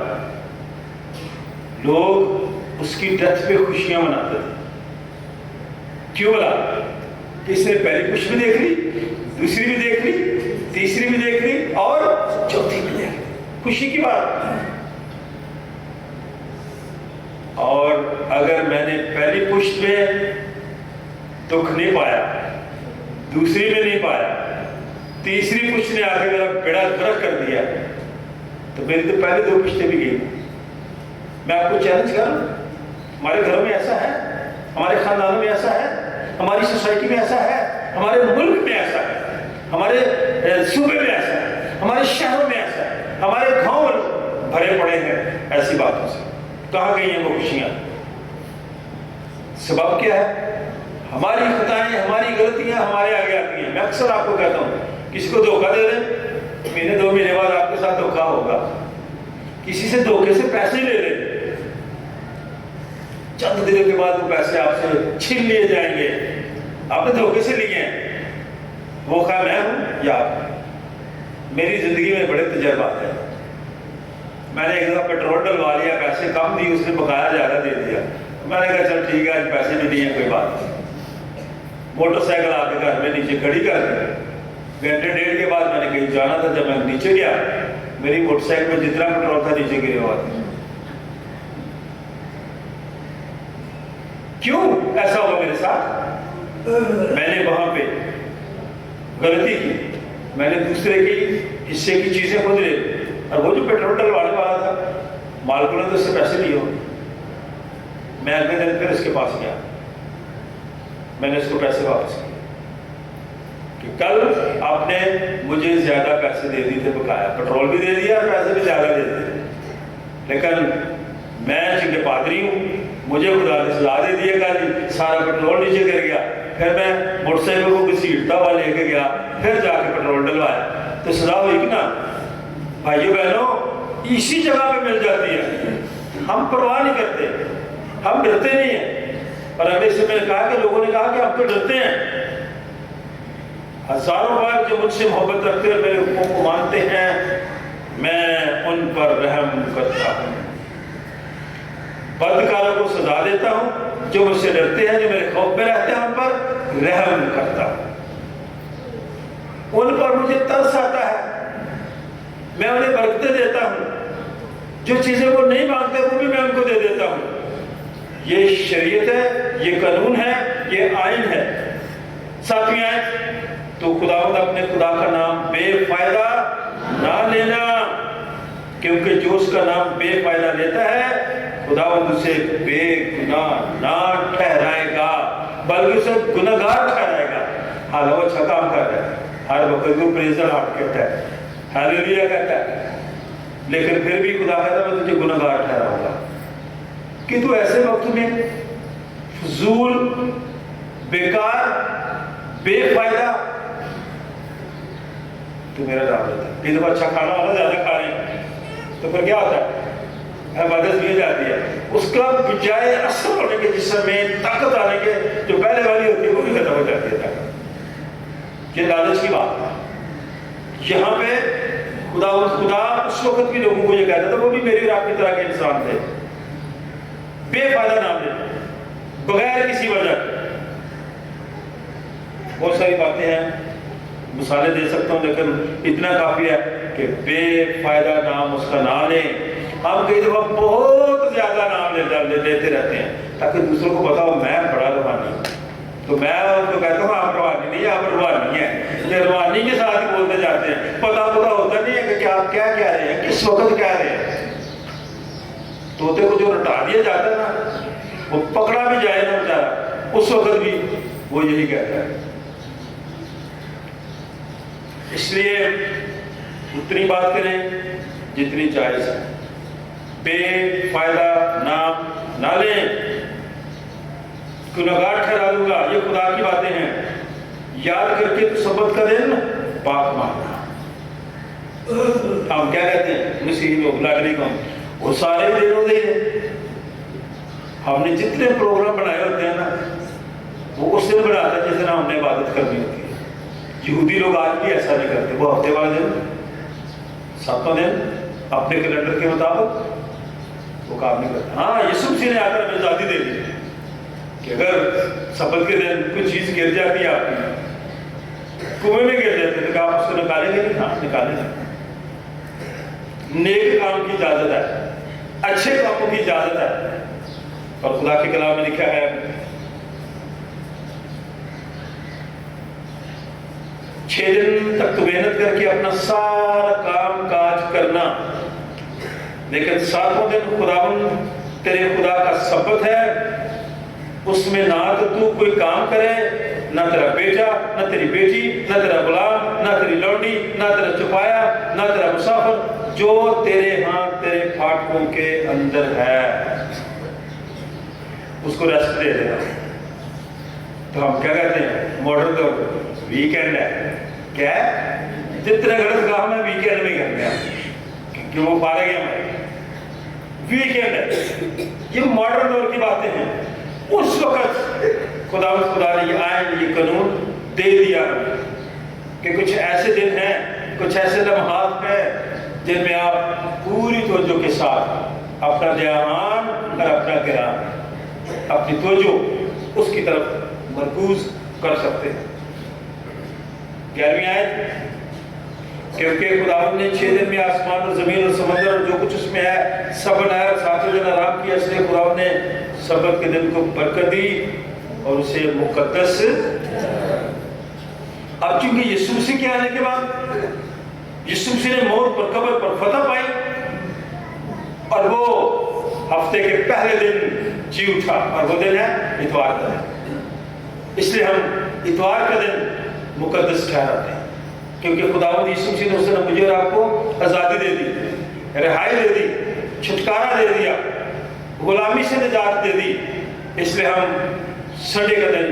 لوگ اس کی ڈیتھ پہ خوشیاں مناتے تھے. کیوں بلا؟ کہ اس نے پہلی پشت بھی دیکھ لی، دوسری بھی دیکھ لی، تیسری بھی دیکھ لی اور چوتھی بھی دیکھ لی. خوشی کی بات. اور اگر میں نے پہلی پشت میں دکھ نہیں پایا दूसरी में नहीं पाया, तीसरी पुश्त ने आके मेरा बेड़ा गर्क कर दिया, तो मेरी तो पहले 2 पुश्तें भी गई। मैं आपको चैलेंज कर रहा हूं, हमारे घरों में ऐसा है, हमारे खानदानों में ऐसा है, हमारी सोसाइटी में ऐसा है, हमारे मुल्क में ऐसा है, हमारे सूबे में ऐसा है, हमारे शहरों में ऐसा है, हमारे गांव भरे पड़े हैं ऐसी बातों से। कहाँ गई हैं वो खुशियां? सबब क्या है? हमारी खताएं, हमारी गलतियां हमारे आगे आती हैं। मैं अक्सर आपको कहता हूं, किसी को धोखा दे दें, महीने 2 महीने बाद आपके साथ धोखा होगा। किसी से धोखे से पैसे ले लें, चंद दिनों के बाद वो पैसे आपसे छीन लिए जाएंगे। आपने धोखे से लिए हैं, वो खा मैं हूं या आप? मेरी जिंदगी में बड़े तजर्बात है। मैंने एक दफा पेट्रोल डलवा लिया, पैसे कम दिए, उसने बकाया ज्यादा दे दिया। मैंने कहा चल ठीक है, आज पैसे भी नहीं है, कोई बात नहीं। मोटरसाइकिल आके घर में नीचे खड़ी कर दी। घंटे 1.5 के बाद मैंने कहीं जाना था, जब मैं नीचे गया, मेरी मोटरसाइकिल में जितना पेट्रोल था नीचे गिरे हुआ था। क्यों ऐसा हुआ मेरे साथ? मैंने वहां पे गलती की, मैंने दूसरे की हिस्से की चीजें खुद ले, और वो जो पेट्रोल डलवाने वाला था, मालिक ने तो उससे पैसे लिए हो। मैं अगले दिन फिर इसके पास गया, मैंने उसको पैसे वापस किए कि कल आपने मुझे ज्यादा पैसे दे दिए थे, बकाया पेट्रोल भी दे दिया और पैसे भी ज्यादा दे दिए, लेकिन मैं चूंकि पादरी हूँ, मुझे खुदा ने सजा दे दिया, कल सारा पेट्रोल नीचे गिर गया। फिर मैं मोटरसाइकिल को घसीटता हुआ लेके गया, फिर जाके पेट्रोल डलवाया, तो सजा हुई कि ना? भाइयों बहनों, इसी जगह पे मिल जाती है। हम परवाह नहीं करते, हम डरते नहीं हैं। और अगले से मैंने कहा कि लोगों ने कहा कि हम तो डरते हैं। हजारों बार जो मुझसे मोहब्बत रखते हैं, मेरे हुक्मों को मानते हैं, मैं उन पर रहम करता हूँ। बदकारों को सजा देता हूँ, जो मुझसे डरते हैं, जो मेरे खौफ में रहते हैं, उन पर रहम करता हूँ। उन पर मुझे तरस आता है, मैं उन्हें बरकतें देता हूँ। जो चीजें वो नहीं मांगते वो भी मैं उनको दे देता हूँ। ये शरीयत है, ये कानून है, ये आइन है। सातवीं आयत, तो खुदावंद अपने खुदा का नाम बेफायदा ना लेना, क्योंकि जो उसका नाम बेफायदा लेता है, खुदावंद उसे बेगुनाह ना ठहराएगा, बल्कि उसे गुनहगार ठहराएगा। हालांकि वो अच्छा काम कर रहा है, हर वक्त वो प्रेज़ द लॉर्ड कहता है, हालेलुया कहता है, लेकिन फिर भी खुदा कहता है मैं तुझे गुनहगार ठहराऊंगा। कि तू ऐसे वक्त में फजूल, बेकार, बेफायदा तो मेरा नाम लेता है। कई दफा अच्छा खाना होता, ज्यादा खा रहे हैं, तो फिर क्या होता है? इबादत भी जाती है, उसका बजाय असर होने के जिस्म में ताकत आने के जो पहले वाली होती है वो भी खत्म हो जाती है ताकत। ये लालच की बात है। यहाँ पे खुदा उस वक्त भी लोगों को ये कहता था, वो भी मेरी और आपकी तरह के इंसान थे, बेफायदा नाम लेते, बगैर किसी वजह। बहुत सारी बातें हैं, मिसालें दे सकता हूँ, लेकिन इतना काफी है कि बेफायदा नाम उसका ना लें। हम कई दफा बहुत ज्यादा नाम लेते रहते हैं ताकि दूसरों को पता हो मैं बड़ा रूहानी हूँ। तो मैं उनको कहता हूँ आप रूहानी नहीं, आप रूहानी है। ये रूहानी के साथ ही बोलते जाते हैं, पता होता नहीं है कि आप क्या कह रहे हैं, किस वक्त कह रहे हैं। तोते को जो रटा दिया जाता है ना, वो पकड़ा भी जाए ना बेचारा, उस वक्त भी वो यही कहता है। इसलिए उतनी बात करें जितनी जायज है, बेफायदा नाम ना लें, गुनहगार ठहरा दूंगा। ये खुदा की बातें हैं, याद करके तो सबत का दिन पाक मानना। हम क्या कहते हैं मसीह लोग, लाडली कौन, वो सारे दिनों दे। हमने जितने प्रोग्राम बनाए होते हैं ना, वो उस दिन बनाता है जिस दिन हमने इबादत करनी होती है। यहूदी लोग आज भी ऐसा नहीं करते, वो हफ्ते वाले दिन, सातों दिन अपने कैलेंडर के मुताबिक वो काम नहीं करते। हाँ, यीशु मसीह ने आकर हमें आजादी दे दी कि अगर सबत के दिन कुछ चीज गिर जाती है आपकी, कुएं में गिर जाती है, तो आप उसको निकालेंगे नहीं? हाँ, निकालेंगे। नेक काम की इजाजत है, अच्छे कामों की इजाजत है। और खुदा के कलाम में लिखा है 6 दिन तक तो मेहनत करके अपना सारा काम काज करना, लेकिन 7वां दिन खुदावन तेरे खुदा का सब्बत है, उसमें ना तो तू कोई काम करे, ना तेरा बेटा, ना तेरी बेटी, ना तेरा गुलाम, ना तेरी लौंडी, ना तेरा चुपाया, ना तेरा मुसाफिर, जो तेरे हाथ तेरे फाटकों के अंदर है उसको रेस्ट दे देना। तो हम क्या कहते हैं मॉडर्न तौर पर वीकेंड है, क्या है, जितने गलत काम है वीकेंड में करते हैं क्योंकि वो फारे गए हमारे, वीकेंड है। ये मॉडर्न दौर की बातें हैं। उस वक्त खुदा ने ये आयन, ये कानून दे दिया कि कुछ ऐसे दिन हैं, कुछ ऐसे लम्हात हैं जिनमें आप पूरी तवज्जो के साथ अपना ध्यान और अपना गिरान, अपनी तवज्जो उसकी तरफ मरकूज कर सकते हैं। 11वीं आयत, क्योंकि खुदावंद ने 6 दिन में आसमान और जमीन और समंदर और जो कुछ उसमें है सब बनाया और 7वें दिन आराम किया, इसलिए खुदावंद ने सब्बत के दिन को बरकत दी और उसे मुकद्दस। अब चूंकि यीशु मसीह के आने के बाद यीशु मसीह ने मौत पर, कब्र पर फतह पाई और वो हफ्ते के पहले दिन जी उठा, और वो दिन है इतवार का दिन। इसलिए हम इतवार का दिन मुकद्दस ठहराते हैं, क्योंकि खुदावंद यीशु मसीह ने उस दिन मुझे और आपको आज़ादी दे दी, रिहाई दे दी, छुटकारा दे दिया, गुलामी से निजात दे दी। इसलिए हम संडे का दिन,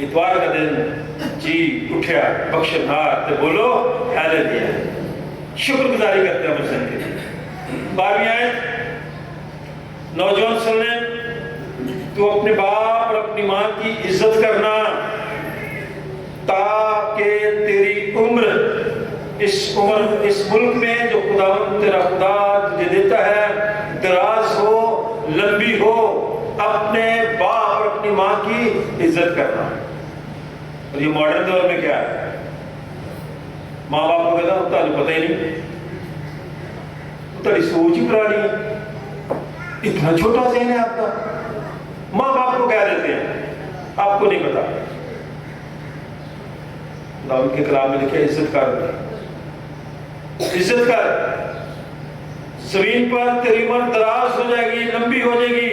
इतवार का दिन जी उठा बख्शनहार, तो बोलो हालेलुया, शुक्रगुजारी करते हैं उस दिन की। 12वीं आयत, नौजवान सुनने, तू अपने बाप और अपनी माँ की इज्जत करना ताकि तेरी उम्र इस मुल्क में जो खुदावंद तेरा खुदा तुझे देता है दराज हो, लंबी हो। अपने बाप और अपनी माँ की इज्जत करना। और ये मॉडर्न दौर में क्या है, माँ बाप को कहता हूं तुझे पता ही नहीं, तेरी सोच ही पुरानी है, इतना छोटा ज़हन है आपका। माँ बाप को कह देते हैं आपको नहीं पता। खुदावंद के कलाम में लिखा इज्जत कर, इज्जत कर, जमीन पर तेरी उम्र दराज हो जाएगी, लंबी हो जाएगी।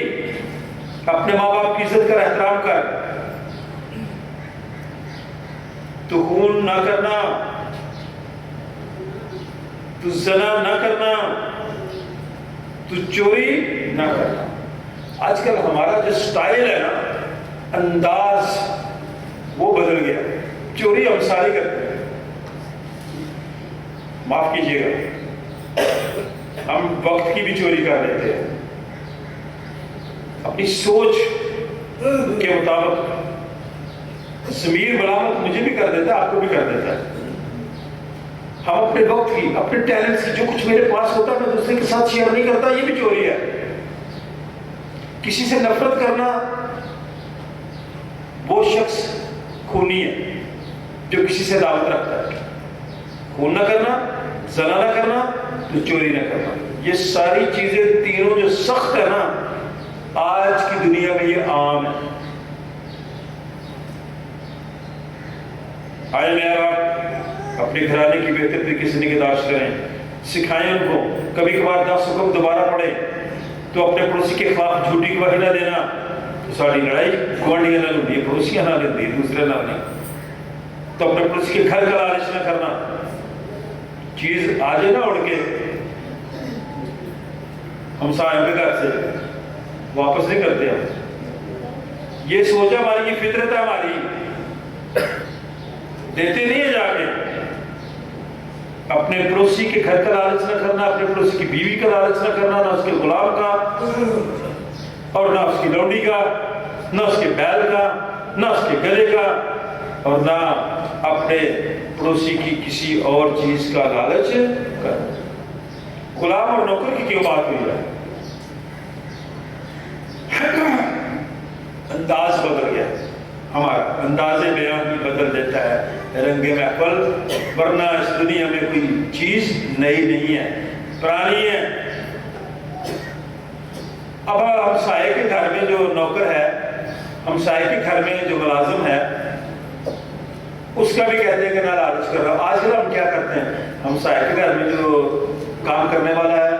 अपने माँ बाप की इज्जत कर, एहतराम कर। तू खून ना करना, तू ज़ना ना करना, तू चोरी ना करना। आजकल हमारा जो स्टाइल है ना, अंदाज वो बदल गया। चोरी हम सारी करते हैं, माफ कीजिएगा, हम वक्त की भी चोरी कर लेते हैं अपनी सोच के मुताबिक। ज़मीर मलामत मुझे भी कर देता है, आपको भी कर देता है। हम अपने वक्त की, अपने टैलेंट्स की, जो कुछ मेरे पास होता है मैं दूसरे के साथ शेयर नहीं करता, ये भी चोरी है। किसी से नफरत करना, वो शख्स खूनी है जो किसी से दावत रखता है। खून ना करना, ज़ना ना करना, तो चोरी ना करना। ये सारी चीजें तीनों जो सख्त है ना, आज की दुनिया में ये आम है। आए मेरा अपने घराने की बेहतर तरीके से निगहदाश्त करें, सिखाएं उनको। कभी कभार 10 हुक्म दोबारा पढ़े तो अपने पड़ोसी के खिलाफ झूठी गवाही ना देना। तो साड़ी लड़ाई गुआढ़ियां ना लूटी, पड़ोसियां ना लेती, दूसरे ना नहीं। तो अपने पड़ोसी के घर का लालच ना करना, चीज आ जाए ना उड़ के हम साहब के घर से वापस नहीं करते हम। ये सोच है हमारी, ये फितरत है हमारी, देते नहीं है जाके। अपने पड़ोसी के घर का लालच न करना, अपने पड़ोसी की बीवी का लालच न करना, ना उसके गुलाम का और ना उसकी लौंडी का, ना उसके बैल का, ना उसके गले का, और ना अपने पड़ोसी की किसी और चीज का लालच करना। गुलाम और नौकर की क्यों बात हुई है? अंदाज बदल गया हमारा, अंदाज़े बयान भी बदल देता है, रंगे महफल। वरना इस दुनिया में कोई चीज नई नहीं है, पुरानी है। अब हमसाये के घर में जो नौकर है, हमसाये के घर में जो मुलाजिम है, اس کا بھی کہتے ہیں کہ نہ لالچ کر رہا. آج کل ہم کیا کرتے ہیں, ہم صاحب کے گھر میں جو کام کرنے والا ہے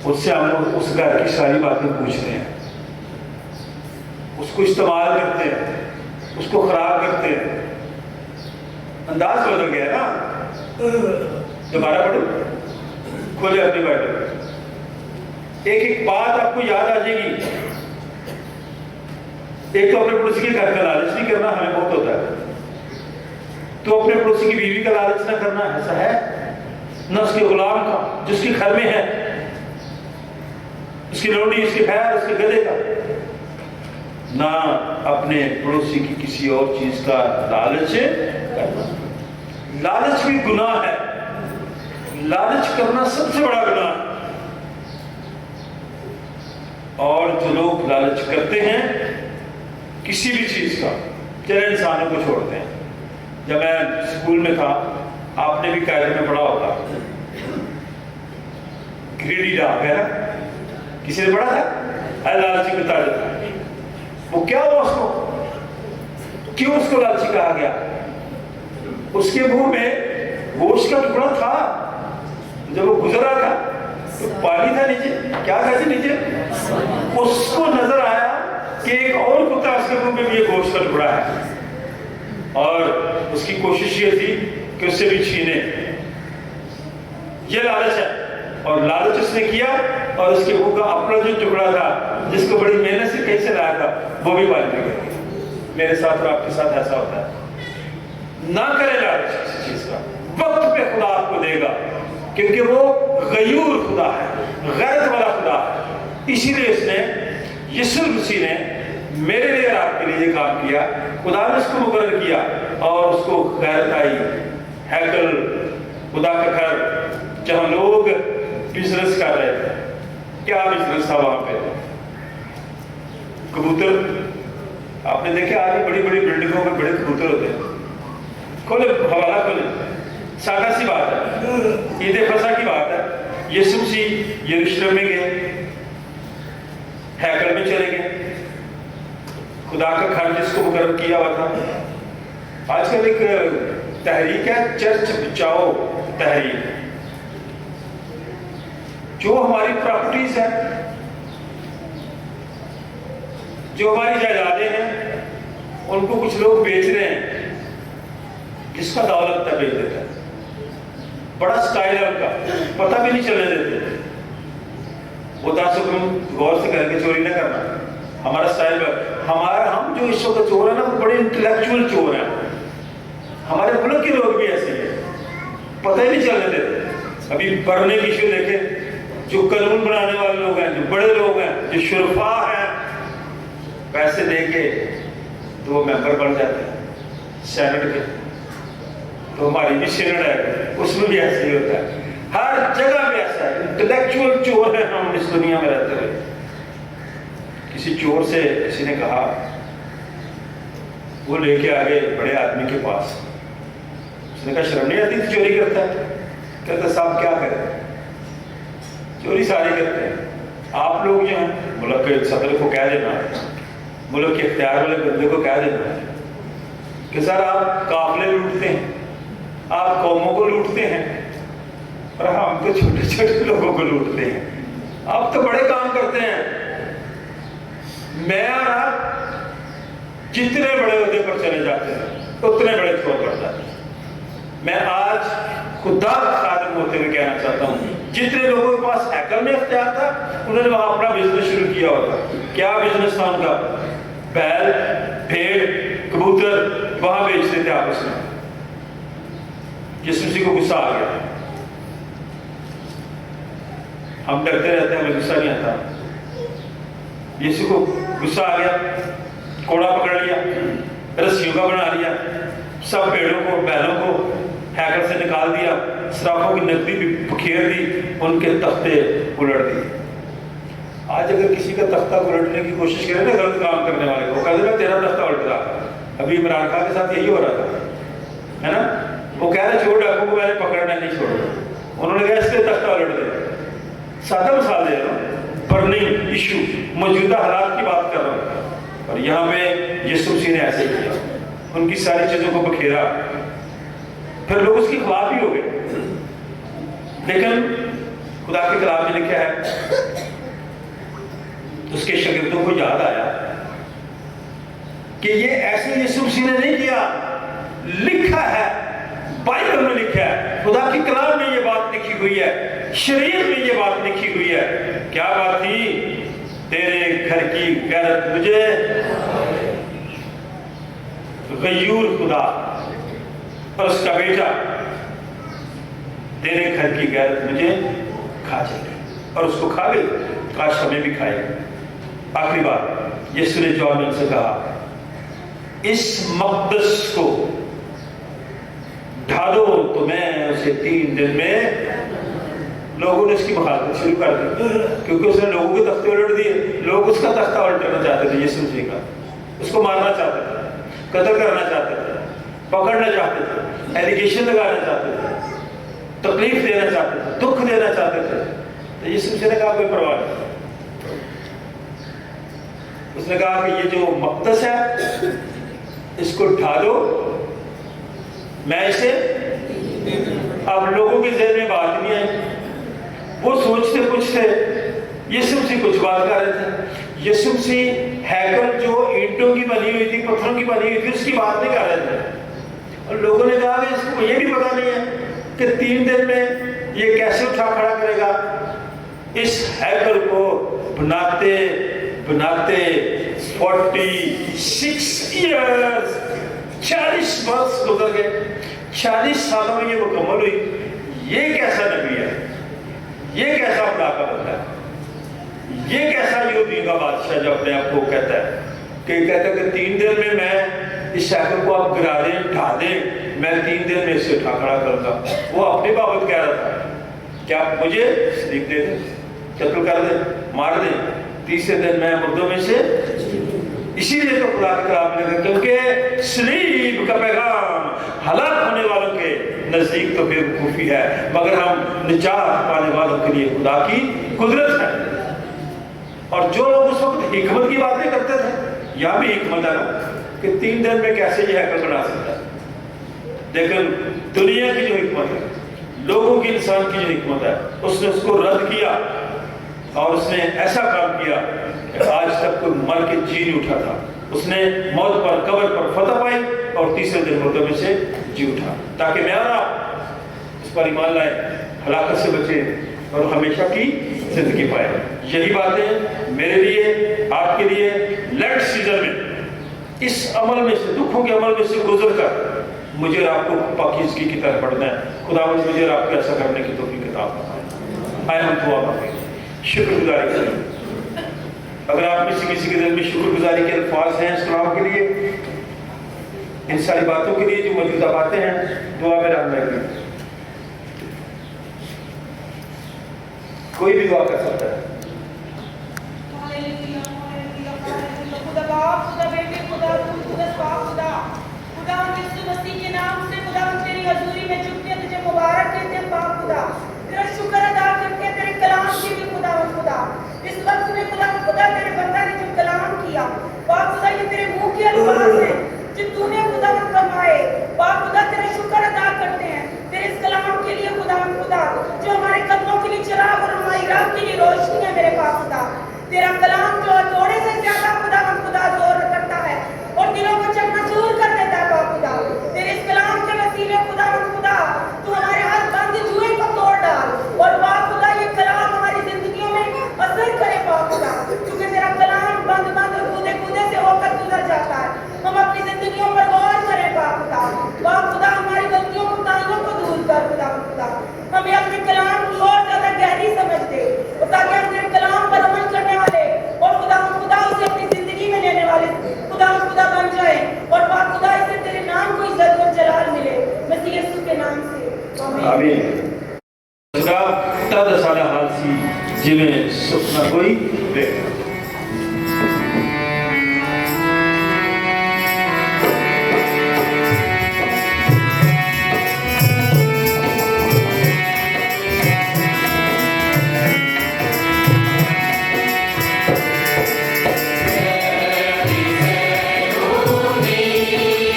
اس سے ہم اس گھر کی ساری باتیں پوچھتے ہیں, اس کو استعمال کرتے ہیں, اس کو خراب کرتے ہیں. انداز بدل گیا نا. دوبارہ پڑھو, کھولے اپنی بائبل. ایک ایک بات آپ کو یاد آ جائے گی. ایک تو اپنے پڑوسی کے گھر کا لالچ نہیں کرنا, ہمیں بہت ہوتا ہے. تو اپنے پڑوسی کی بیوی کا لالچ نہ کرنا, ایسا ہے نہ اس کے غلام کا جس کے گھر میں ہے, اس کی لونڈی, اس کے خیر, اس کے گدھے کا. نہ اپنے پڑوسی کی کسی اور چیز کا لالچ کرنا. لالچ بھی گناہ ہے. لالچ کرنا سب سے بڑا گناہ ہے. اور جو لوگ لالچ کرتے ہیں کسی بھی چیز کا, چلے انسانوں کو چھوڑتے ہیں. جب میں اسکول میں تھا, آپ نے بھی قاعدے میں پڑھا ہوگا, گریڈی ڈاگ ہے نا, کسی نے پڑھا تھا, اے لالچی پتا دیتا. وہ کیا ہوا, اس کو کیوں اس کو لالچی کہا گیا؟ اس کے منہ میں گوشت کا ٹکڑا تھا, جب وہ گزر رہا تھا تو پانی تھا نیچے, کیا تھا جی نیچے؟ اس کو نظر آیا کہ ایک اور کتا اس کے منہ میں بھی یہ گوشت کا ٹکڑا ہے, اور اس کی کوشش یہ تھی کہ اس سے بھی چھینے. یہ لالچ ہے. اور لالچ اس نے کیا, اور اس کے منہ کا اپنا جو ٹکڑا تھا جس کو بڑی محنت سے کہیں سے لایا تھا وہ بھی پانی میں گیا. میرے ساتھ اور آپ کے ساتھ ایسا ہوتا ہے. نہ کرے لالچ کسی چیز کا. وقت پہ خدا آپ کو دے گا, کیونکہ وہ غیور خدا ہے, غیرت والا خدا ہے. اسی لیے اس نے, یسوع مسیح نے میرے لیے اور آپ کے لیے یہ کام کیا. خدا نے اس کو مقرر کیا اور اس کو غیرت آئی. ہیکل, خدا کا گھر, جہاں لوگ بزنس کر رہے تھے. کیا بزنس تھا وہاں پہ؟ کبوتر. آپ نے دیکھا آج بڑی بڑی بلڈنگوں میں بڑے کبوتر ہوتے ہیں. کھولے حوالہ کھولے, سادہ سی بات ہے, عید فصح کی بات ہے. یسوع مسیح یروشلم میں گئے, ہیکل میں چلے گئے, خدا کا گھر جس کو مقرر کیا ہوا تھا. آج کل ایک تحریک ہے, چرچ بچاؤ تحریک. جو ہماری پراپرٹیز ہیں, جو ہماری جائیدادیں ہیں, ان کو کچھ لوگ بیچ رہے ہیں. جس کا دولت ہے بیچ دیتا ہے. بڑا سٹائل ہے ان کا, پتہ بھی نہیں چلنے دیتے. وہ تم غور سے کر کے چوری نہ کرنا. ہمارا سٹائل ہے. ہم جو اس وقت چور ہیں نا, وہ بڑے انٹلیکچوئل چور ہیں. ہمارے ملک کے لوگ بھی ایسے ہیں, پتہ ہی نہیں چلنے دیتے. ابھی پڑھنے کی ایشو دیکھیں, جو قانون بنانے والے لوگ ہیں, جو بڑے لوگ ہیں, جو شرفا ہیں, پیسے دے کے تو وہ ممبر بن جاتے ہیں سینٹ کے. تو ہماری بھی سینٹ ہے, اس میں بھی ایسے ہی ہوتا ہے. ہر جگہ پہ ایسا ہے. انٹلیکچوئل چور ہیں ہم اس دنیا میں رہتے ہوئے. کسی چور سے کسی نے کہا, وہ لے کے آگے بڑے آدمی کے پاس. اس نے کہا شرم نہیں آتی تو چوری کرتا ہے؟ کہتا صاحب کیا کریں, چوری ساری کرتے ہیں. آپ لوگ جو ہیں ملک کے صدر کو کہہ دینا, ملک کے اختیار والے بندے کو کہہ دینا کہ سر آپ قافلے لوٹتے ہیں, آپ قوموں کو لوٹتے ہیں, اور ہم تو چھوٹے چھوٹے لوگوں کو لوٹتے ہیں. آپ تو بڑے کام کرتے ہیں. میں اور آپ جتنے بڑے عہدے پر چلے جاتے ہیں اتنے بڑے چور بڑھ جاتے ہیں. میں آج خدا کا خادم ہوتے ہوئے کہنا چاہتا ہوں, جتنے لوگوں کے پاس ہیکل میں اختیار تھا انہوں نے وہاں اپنا بزنس شروع کیا ہوتا. کیا بزنس تھا ان کا؟ بیل, بھیڑ, کبوتر وہاں بیچتے تھے آپس میں. جس کسی کو غصہ آ گیا, ہم ڈرتے رہتے ہیں, ہمیں غصہ نہیں آتا. کسی کو غصہ آ گیا, کوڑا پکڑ لیا, رسیوں کا بنا لیا, سب پیڑوں کو بیلوں کو ہیکل سے نکال دیا, صرافوں کی نقدی بھی بکھیر دی, ان کے تختے الٹ دیے. آج اگر کسی کا تختہ الٹنے کی کوشش کرے نا غلط کام کرنے والے کو, وہ کہتے ہیں تیرا تختہ الٹ رہا. ابھی عمران خان کے ساتھ یہی ہو رہا تھا, ہے نا. وہ کہہ رہے چھوڑ ڈاکوں کو میں نے پکڑنا نہیں چھوڑا. انہوں نے کہا اس کے تختہ الٹ دے. سادہ مثال دے رہا ہوں, برننگ ایشو, موجودہ حالات کی بات کر رہا ہوں. اور یہاں پہ یسوع مسیح نے ایسے کیا. ان کی ساری چیزوں کو بکھیرا، پھر لوگ اس کے خلاف بھی ہو گئے. لیکن خدا کے کلام میں لکھا ہے اس کے شاگردوں کو یاد آیا کہ یہ ایسے یسوع مسیح نے نہیں کیا، لکھا ہے، بائبل میں لکھا ہے، خدا کے کلام میں یہ بات لکھی ہوئی ہے، شریعت میں یہ بات لکھی ہوئی ہے. کیا بات تھی؟ تیرے گھر کی غیرت مجھے غیور خدا اور اس کا بیٹا تیرے گھر کی غیرت مجھے کھا جائے گی، اور اس کو کھا گئی، کاش ہمیں بھی کھائے. آخری بات یسوع نے جواب میں ان سے کہا اس مقدس کو ڈھا دو تو میں اسے 3 دن میں. لوگوں نے اس کی مخالفت شروع کر دی کیونکہ اس نے لوگوں کے تختے الٹ دیے. لوگ اس کا تختہ الٹنا چاہتے تھے، یسوع مسیح کا، اس کو مارنا چاہتے تھے، قتل کرنا چاہتے تھے، پکڑنا چاہتے تھے، ایلیگیشن لگانا چاہتے تھے، تکلیف دینا چاہتے تھے، دکھ دینا چاہتے تھے. تو یسوع مسیح نے کہا کوئی پرواہ نہیں. اس نے کہا کہ یہ جو مقدس ہے اس کو ڈھا دو، میں اسے. اب لوگوں کے ذہن میں بات نہیں آئی، وہ سوچتے کچھ تھے، یسوع مسیح کچھ بات کر رہے تھے. یسوع مسیح ہیکل جو اینٹوں کی بنی ہوئی تھی، پتھروں کی بنی ہوئی تھی، اس کی بات نہیں کر رہے تھے. اور لوگوں نے کہا کہ اس کو یہ بھی پتا نہیں ہے کہ 3 دن میں یہ کیسے اٹھا کھڑا کرے گا. اس ہیکل کو بناتے بناتے 46 ایئرز 40 برس گزر گئے. 40 سالوں میں یہ مکمل ہوئی. یہ کیسا نبی ہے؟ یہ کیسا خدا کا بندہ ہے؟ یہ کیسا یہودیوں کا بادشاہ جو اپنے آپ کو کہتا ہے کہ 3 دن میں میں اس ہیکل کو آپ گرا دیں، ڈھا دیں، میں 3 دن میں اسے اٹھا کھڑا کروں گا. وہ اپنی بابت کہہ رہا تھا کہ آپ مجھے سلیپ دے دیں، قتل کر دیں، مار دیں، 3 دن میں مردوں میں سے. اسی لیے تو خدا کے کلام میں کیونکہ سلیب کا پیغام ہلاک ہونے والوں کے نزدیک تو بے وقوفی ہے، مگر ہم نجات پانے والوں کے لیے خدا کی قدرت ہے. اور جو لوگ اس وقت حکمت کی باتیں کرتے تھے، یہاں بھی حکمت ہے نا کہ 3 دن میں کیسے یہ ہیکل بنا سکتا ہے. لیکن دنیا کی جو حکمت ہے، لوگوں کی، انسان کی جو حکمت ہے، اس نے اس کو رد کیا اور اس نے ایسا کام کیا کہ آج تک کوئی مر کے جی نہیں اٹھا تھا. اس نے موت پر، قبر پر فتح پائی اور 3 دن مردوں میں سے جی اٹھا تاکہ میں اور آپ اس پر ایمان لائے، ہلاکت سے بچے اور ہمیشہ کی زندگی پائے. یہی باتیں میرے لیے، آپ کے لیے لیٹ سیزن میں اس عمل میں سے، دکھوں کے عمل میں سے گزر کر مجھے اور آپ کو پاکیزگی کی طرف بڑھنا ہے. خدا مجھے اور آپ کو ایسا کرنے کی توفیق عطا فرمائے. آئے ہم دعا کریں، شکر گزاری کریں. اگر آپ میں سے کسی کے دل میں شکر گزاری کے الفاظ ہیں اس کلام کے لیے، ان ساری باتوں کے لیے جو موجودہ باتیں ہیں، دعا میں رہنمائی کریں. کوئی بھی دعا کر سکتا ہے. خدا باپ، خدا بیٹے، خدا روح القدس پاک خدا، خدا ہم یسوع مسیح کے نام سے خدا ہم تیری حضوری میں جھک کے تجھے مبارک کہتے ہیں پاک خدا. تیرا شکر ادا کرتے ہیں تیرے کلام کے لیے خدا خدا. اس وقت میں خدا تیرے بندہ نے جو کلام کیا پاک خدا، یہ تیرے منہ کے الفاظ ہیں جو تو نے خدا فرمائے. پاک خدا تیرا شکر ادا کرتے ہیں تیرے اس کلام کے لیے خدا جو ہمارے قدموں کے لیے چراغ اور ہماری راہ کے لیے روشنی ہے میرے پاس خدا. تیرا کلام جو تھوڑے سے زیادہ خدا زور کرتا ہے اور دلوں کو چکنا-چور کر دیتا ہے پاک خدا. تیرے اس کلام کے وسیلے خدا تو ہمارے ہاتھ بند جوئے کو توڑ ڈال اور پاک خدا یہ کلام ہماری زندگیوں میں اثر کرے پاک خدا. کیونکہ تیرا کلام بند اور کودے سے ہو کر گزر جاتا ہے. ہم اپنی زندگیوں پر غور کریں پاک خدا. پاک خدا ہماری غلطیوں کو دور کر خدا. ہمیں اپنے کلام کی اور زیادہ گہری سمجھ دے تاکہ ہم تیرے کلام پر عمل کرنے والے اور خدا اسے اپنی زندگی میں لینے والے خدا بن جائے. اور پاک خدا اس سے تیرے نام کو عزت و جلال ملے مسیح یسوع کے نام سے آمین. خدا تد سالہ حال سی جنہیں سپنا کوئی دے.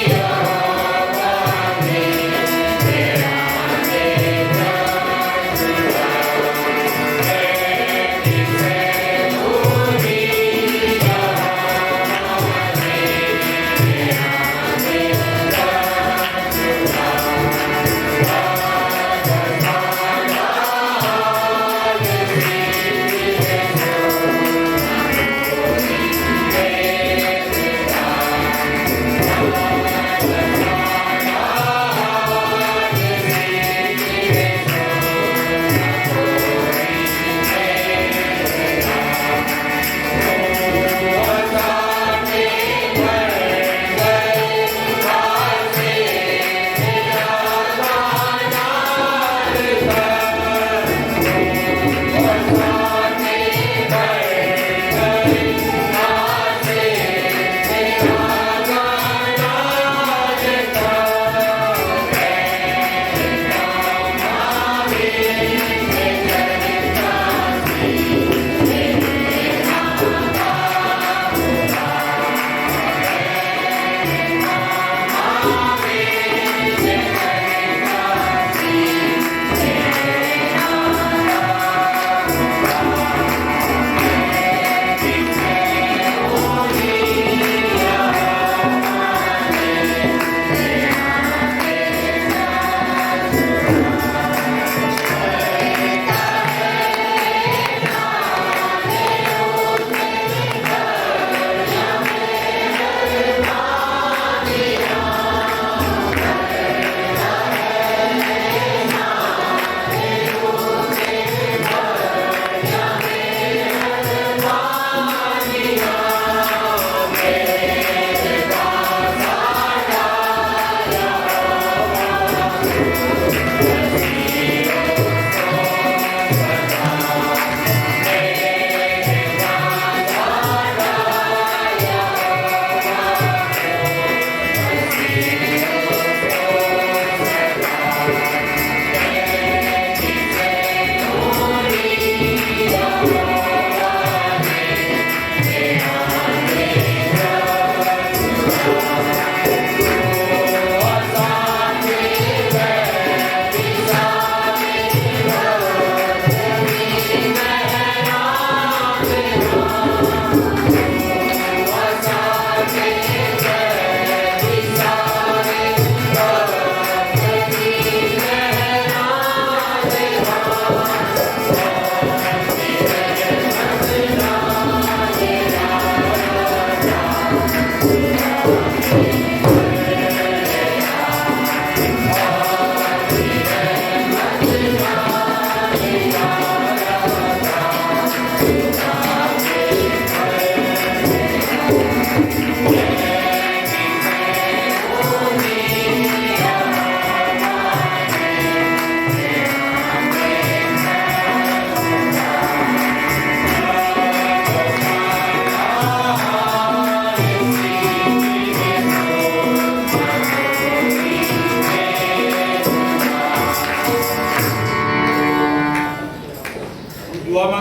Yeah.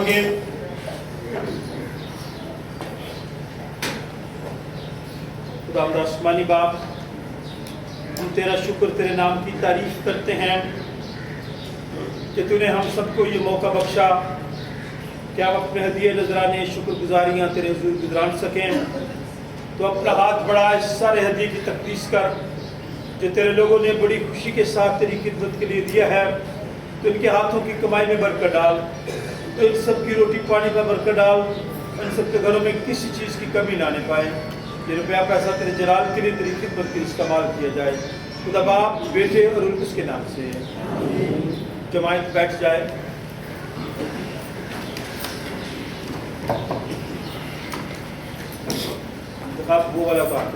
मांगे। खुदावंद आसमानी बाप, हम तेरा शुक्र, तेरे नाम की तारीफ करते हैं कि तूने हम सबको ये मौका बख्शा कि हम अपने हदिये नजराने शुक्रगुजारियाँ तेरे हुजूर गुजरान सकें। तो अपना हाथ बढ़ा इस सारे हदिये की तकदीस कर जो तेरे लोगों ने बड़ी खुशी के साथ तेरी खिदमत के लिए दिया है। तो इनके हाथों की कमाई में बरकत डाल, तो इन सब की रोटी पानी में बरकत डाल, इन सब के घरों में किसी चीज़ की कमी ना आने पाए। ये रुपया पैसा तेरे जलाल के लिए, तेरी खिदमत के लिए इस्तेमाल किया जाए। खुदा बाप, बेटे और उनके नाम से जमायत बैठ जाए। आप वो वाला बात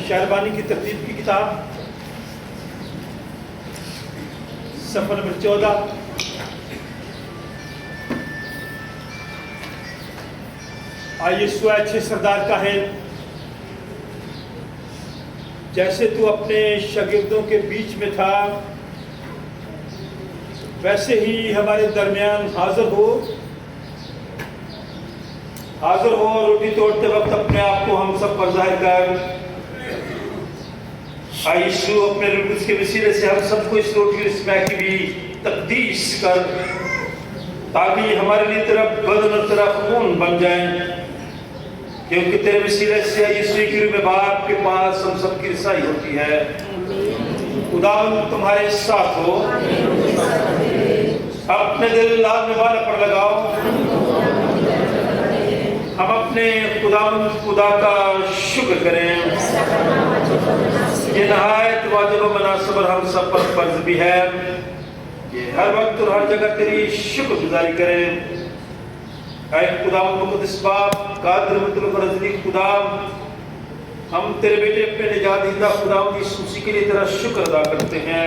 शायरबानी की तरतीब की किताब सफर नंबर 14। आइए अच्छे सरदार का है, जैसे तू अपने शागिर्दों के बीच में था वैसे ही हमारे दरमियान हाजिर हो और रोटी तोड़ते वक्त अपने आप को हम सब पर जाहिर कर। यीशु अपने रूह के वसीले से हम सबको इस रोटी और इस मैगी की भी तकदीस कर, ताकि हमारे लिए तेरा बदन और तेरा खून बन जाए, क्योंकि तेरे वसीले से यीशु की रूह में बाप के पास हम सबकी रिसाई होती है। खुदावंद तुम्हारे साथ हो। अपने दिल लाल निवाला पर लगाओ। हम अपने खुदा का शुक्र करें। ये नहायत वाजिब व मुनासिब हम सब पर फर्ज भी है कि हर वक्त और हर जगह तेरी शुक्रगुजारी करें। ऐ खुदावंद मुक़द्दस बाप, कादिर मुतअल्लिक़ और अज़ली खुदा, हम तेरे बेटे अपने निजात दहिंदा खुदावंद यीशु मसीह के लिए तेरा शुक्र अदा करते हैं।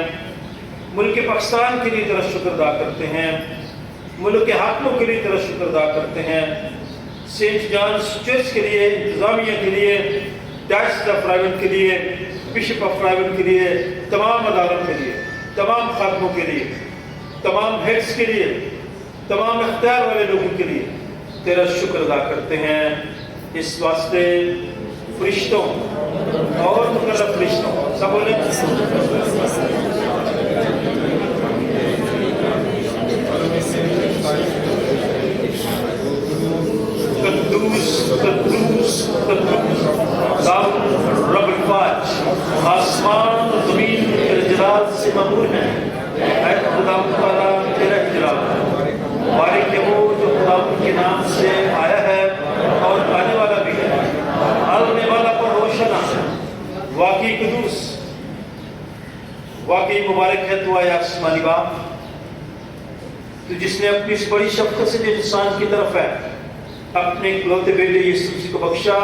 मुल्क पाकिस्तान के लिए तेरा शुक्र अदा करते हैं। मुल्क के हाकिमों के लिए तेरा शुक्र अदा करते हैं। सेंट जॉन्स चर्च के लिए, इंतजामिया के लिए, डायरेक्टर ऑफ प्राइवेट के लिए, बिशप ऑफ प्राइवेट के लिए, तमाम अदालत के लिए, तमाम खातमों के लिए, तमाम हेड्स के लिए, तमाम इख्तियार वाले लोगों के लिए तेरा शुक्र अदा करते हैं। इस वास्ते फरिश्तों और मुकर्रब फरिश्तों सब बोले कद्दूस कद्दूस कद्दूस रब्बुल फाज, आसमान और ज़मीन तेरे जलाल से ममूर हैं। ऐ खुदा ताला तेरा जलाल बारिक है वो जो खुदा के नाम से आया है और आने वाला भी है। आने वाला पर रोशना, वाकई कुदूस, वाकई मुबारक है तू आया आसमानी बाप, तो जिसने अपनी इस बड़ी शफ़क़त से जो इंसान की तरफ है अपने इकलौते बेटे यीशु मसीह को बख्शा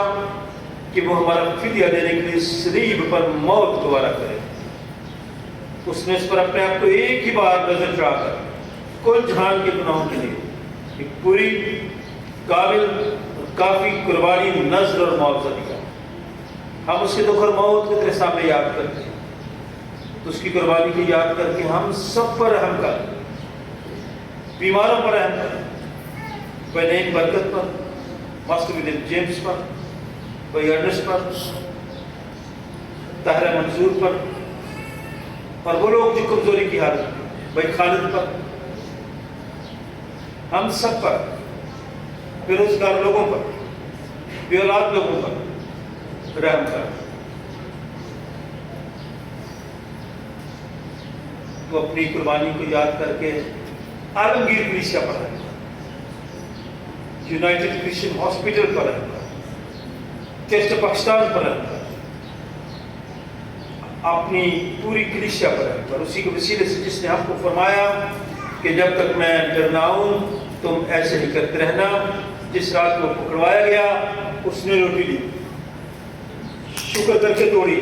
कि वो हमारा फिदिया देने के लिए सलीब पर मौत दोबारा करे। उसने इस पर अपने आप को एक ही बार नजर चढ़ाकर कुल जहान के गुनाहों के लिए एक पूरी काबिल काफी कुर्बानी, नज़र और मुआवजा दिया। हम उसके दुख और मौत को तेरे सामने याद करते हैं, तो उसकी कुर्बानी को याद करके हम सब पर रहम कर, बीमारों पर रहम कर, वैन बरकत पर, मास्टर विलियम जेम्स पर, भाई अर्नेस्ट पर, ताहिरा मंसूर पर, और वो लोग जो कमजोरी की हालत में, भाई खालिद पर, हम सब पर, बेरोजगार लोगों पर, बेऔलाद लोगों पर रहम कर। तो अपनी कुर्बानी को याद करके आलमगीर कलीसिया पर रहम कर, यूनाइटेड क्रिश्चियन हॉस्पिटल पर रहम कर, चर्च पाकिस्तान पर रहम कर, अपनी पूरी कलीसिया पर रहम कर। उसी के वसीले से जिसने हमको फरमाया कि जब तक मैं डर ना आऊं तुम ऐसे ही करते रहना। जिस रात को पकड़वाया गया उसने रोटी ली, शुक्र करके तोड़ी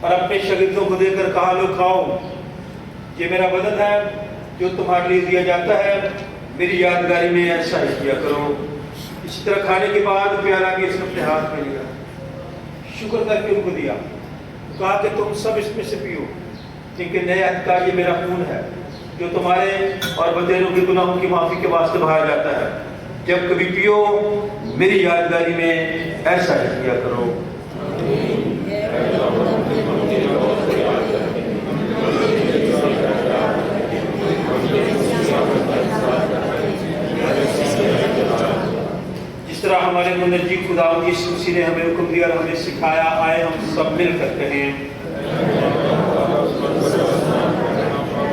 और अपने शागिर्दों को देकर कहा, लो खाओ, ये मेरा बदन है जो तुम्हारे लिए दिया जाता है, मेरी यादगारी में ऐसा ही किया करो। इसी तरह खाने के बाद प्याला भी इसने अपने हाथ में लिया, शुक्र करके उनको दिया कहा कि तुम सब इसमें से पियो, क्योंकि नए अहद का ये मेरा खून है जो तुम्हारे और बतेरों के गुनाहों की माफ़ी के वास्ते बहाया जाता है। जब कभी पियो मेरी यादगारी में ऐसा ही किया करो। जिस तरह हमारे मुनज्जी खुदा यीशु मसीह ने हमें हुक्म दिया और हमें सिखाया, आए हम सब मिलकर कहें।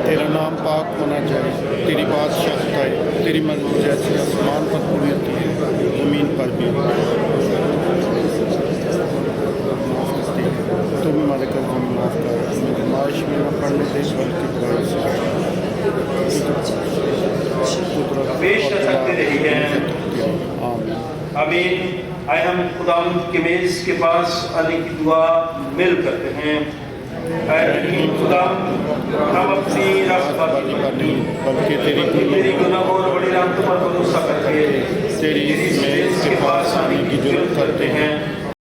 तेरा नाम पाक होना चाहिए, तेरी बादशाहत आए, तेरी मर्जी जैसे आसमान पर पूरी होती है ज़मीन पर भी। तुम हमारे कर्ज़ों में माफ़ कर, हमें माश में न पड़ने दे बल्कि बुराई से हमेशा सकते रही है। आमीन। आए हम खुदा के मेज़ के पास आने की दुआ मिल करते हैं। खुदा हम अपनी रास्तबाजी पर नहीं बल्कि तेरी गुनाहों और बड़ी रहमत पर भरोसा करके तेरी मेज़ के पास आने की जरूरत करते हैं।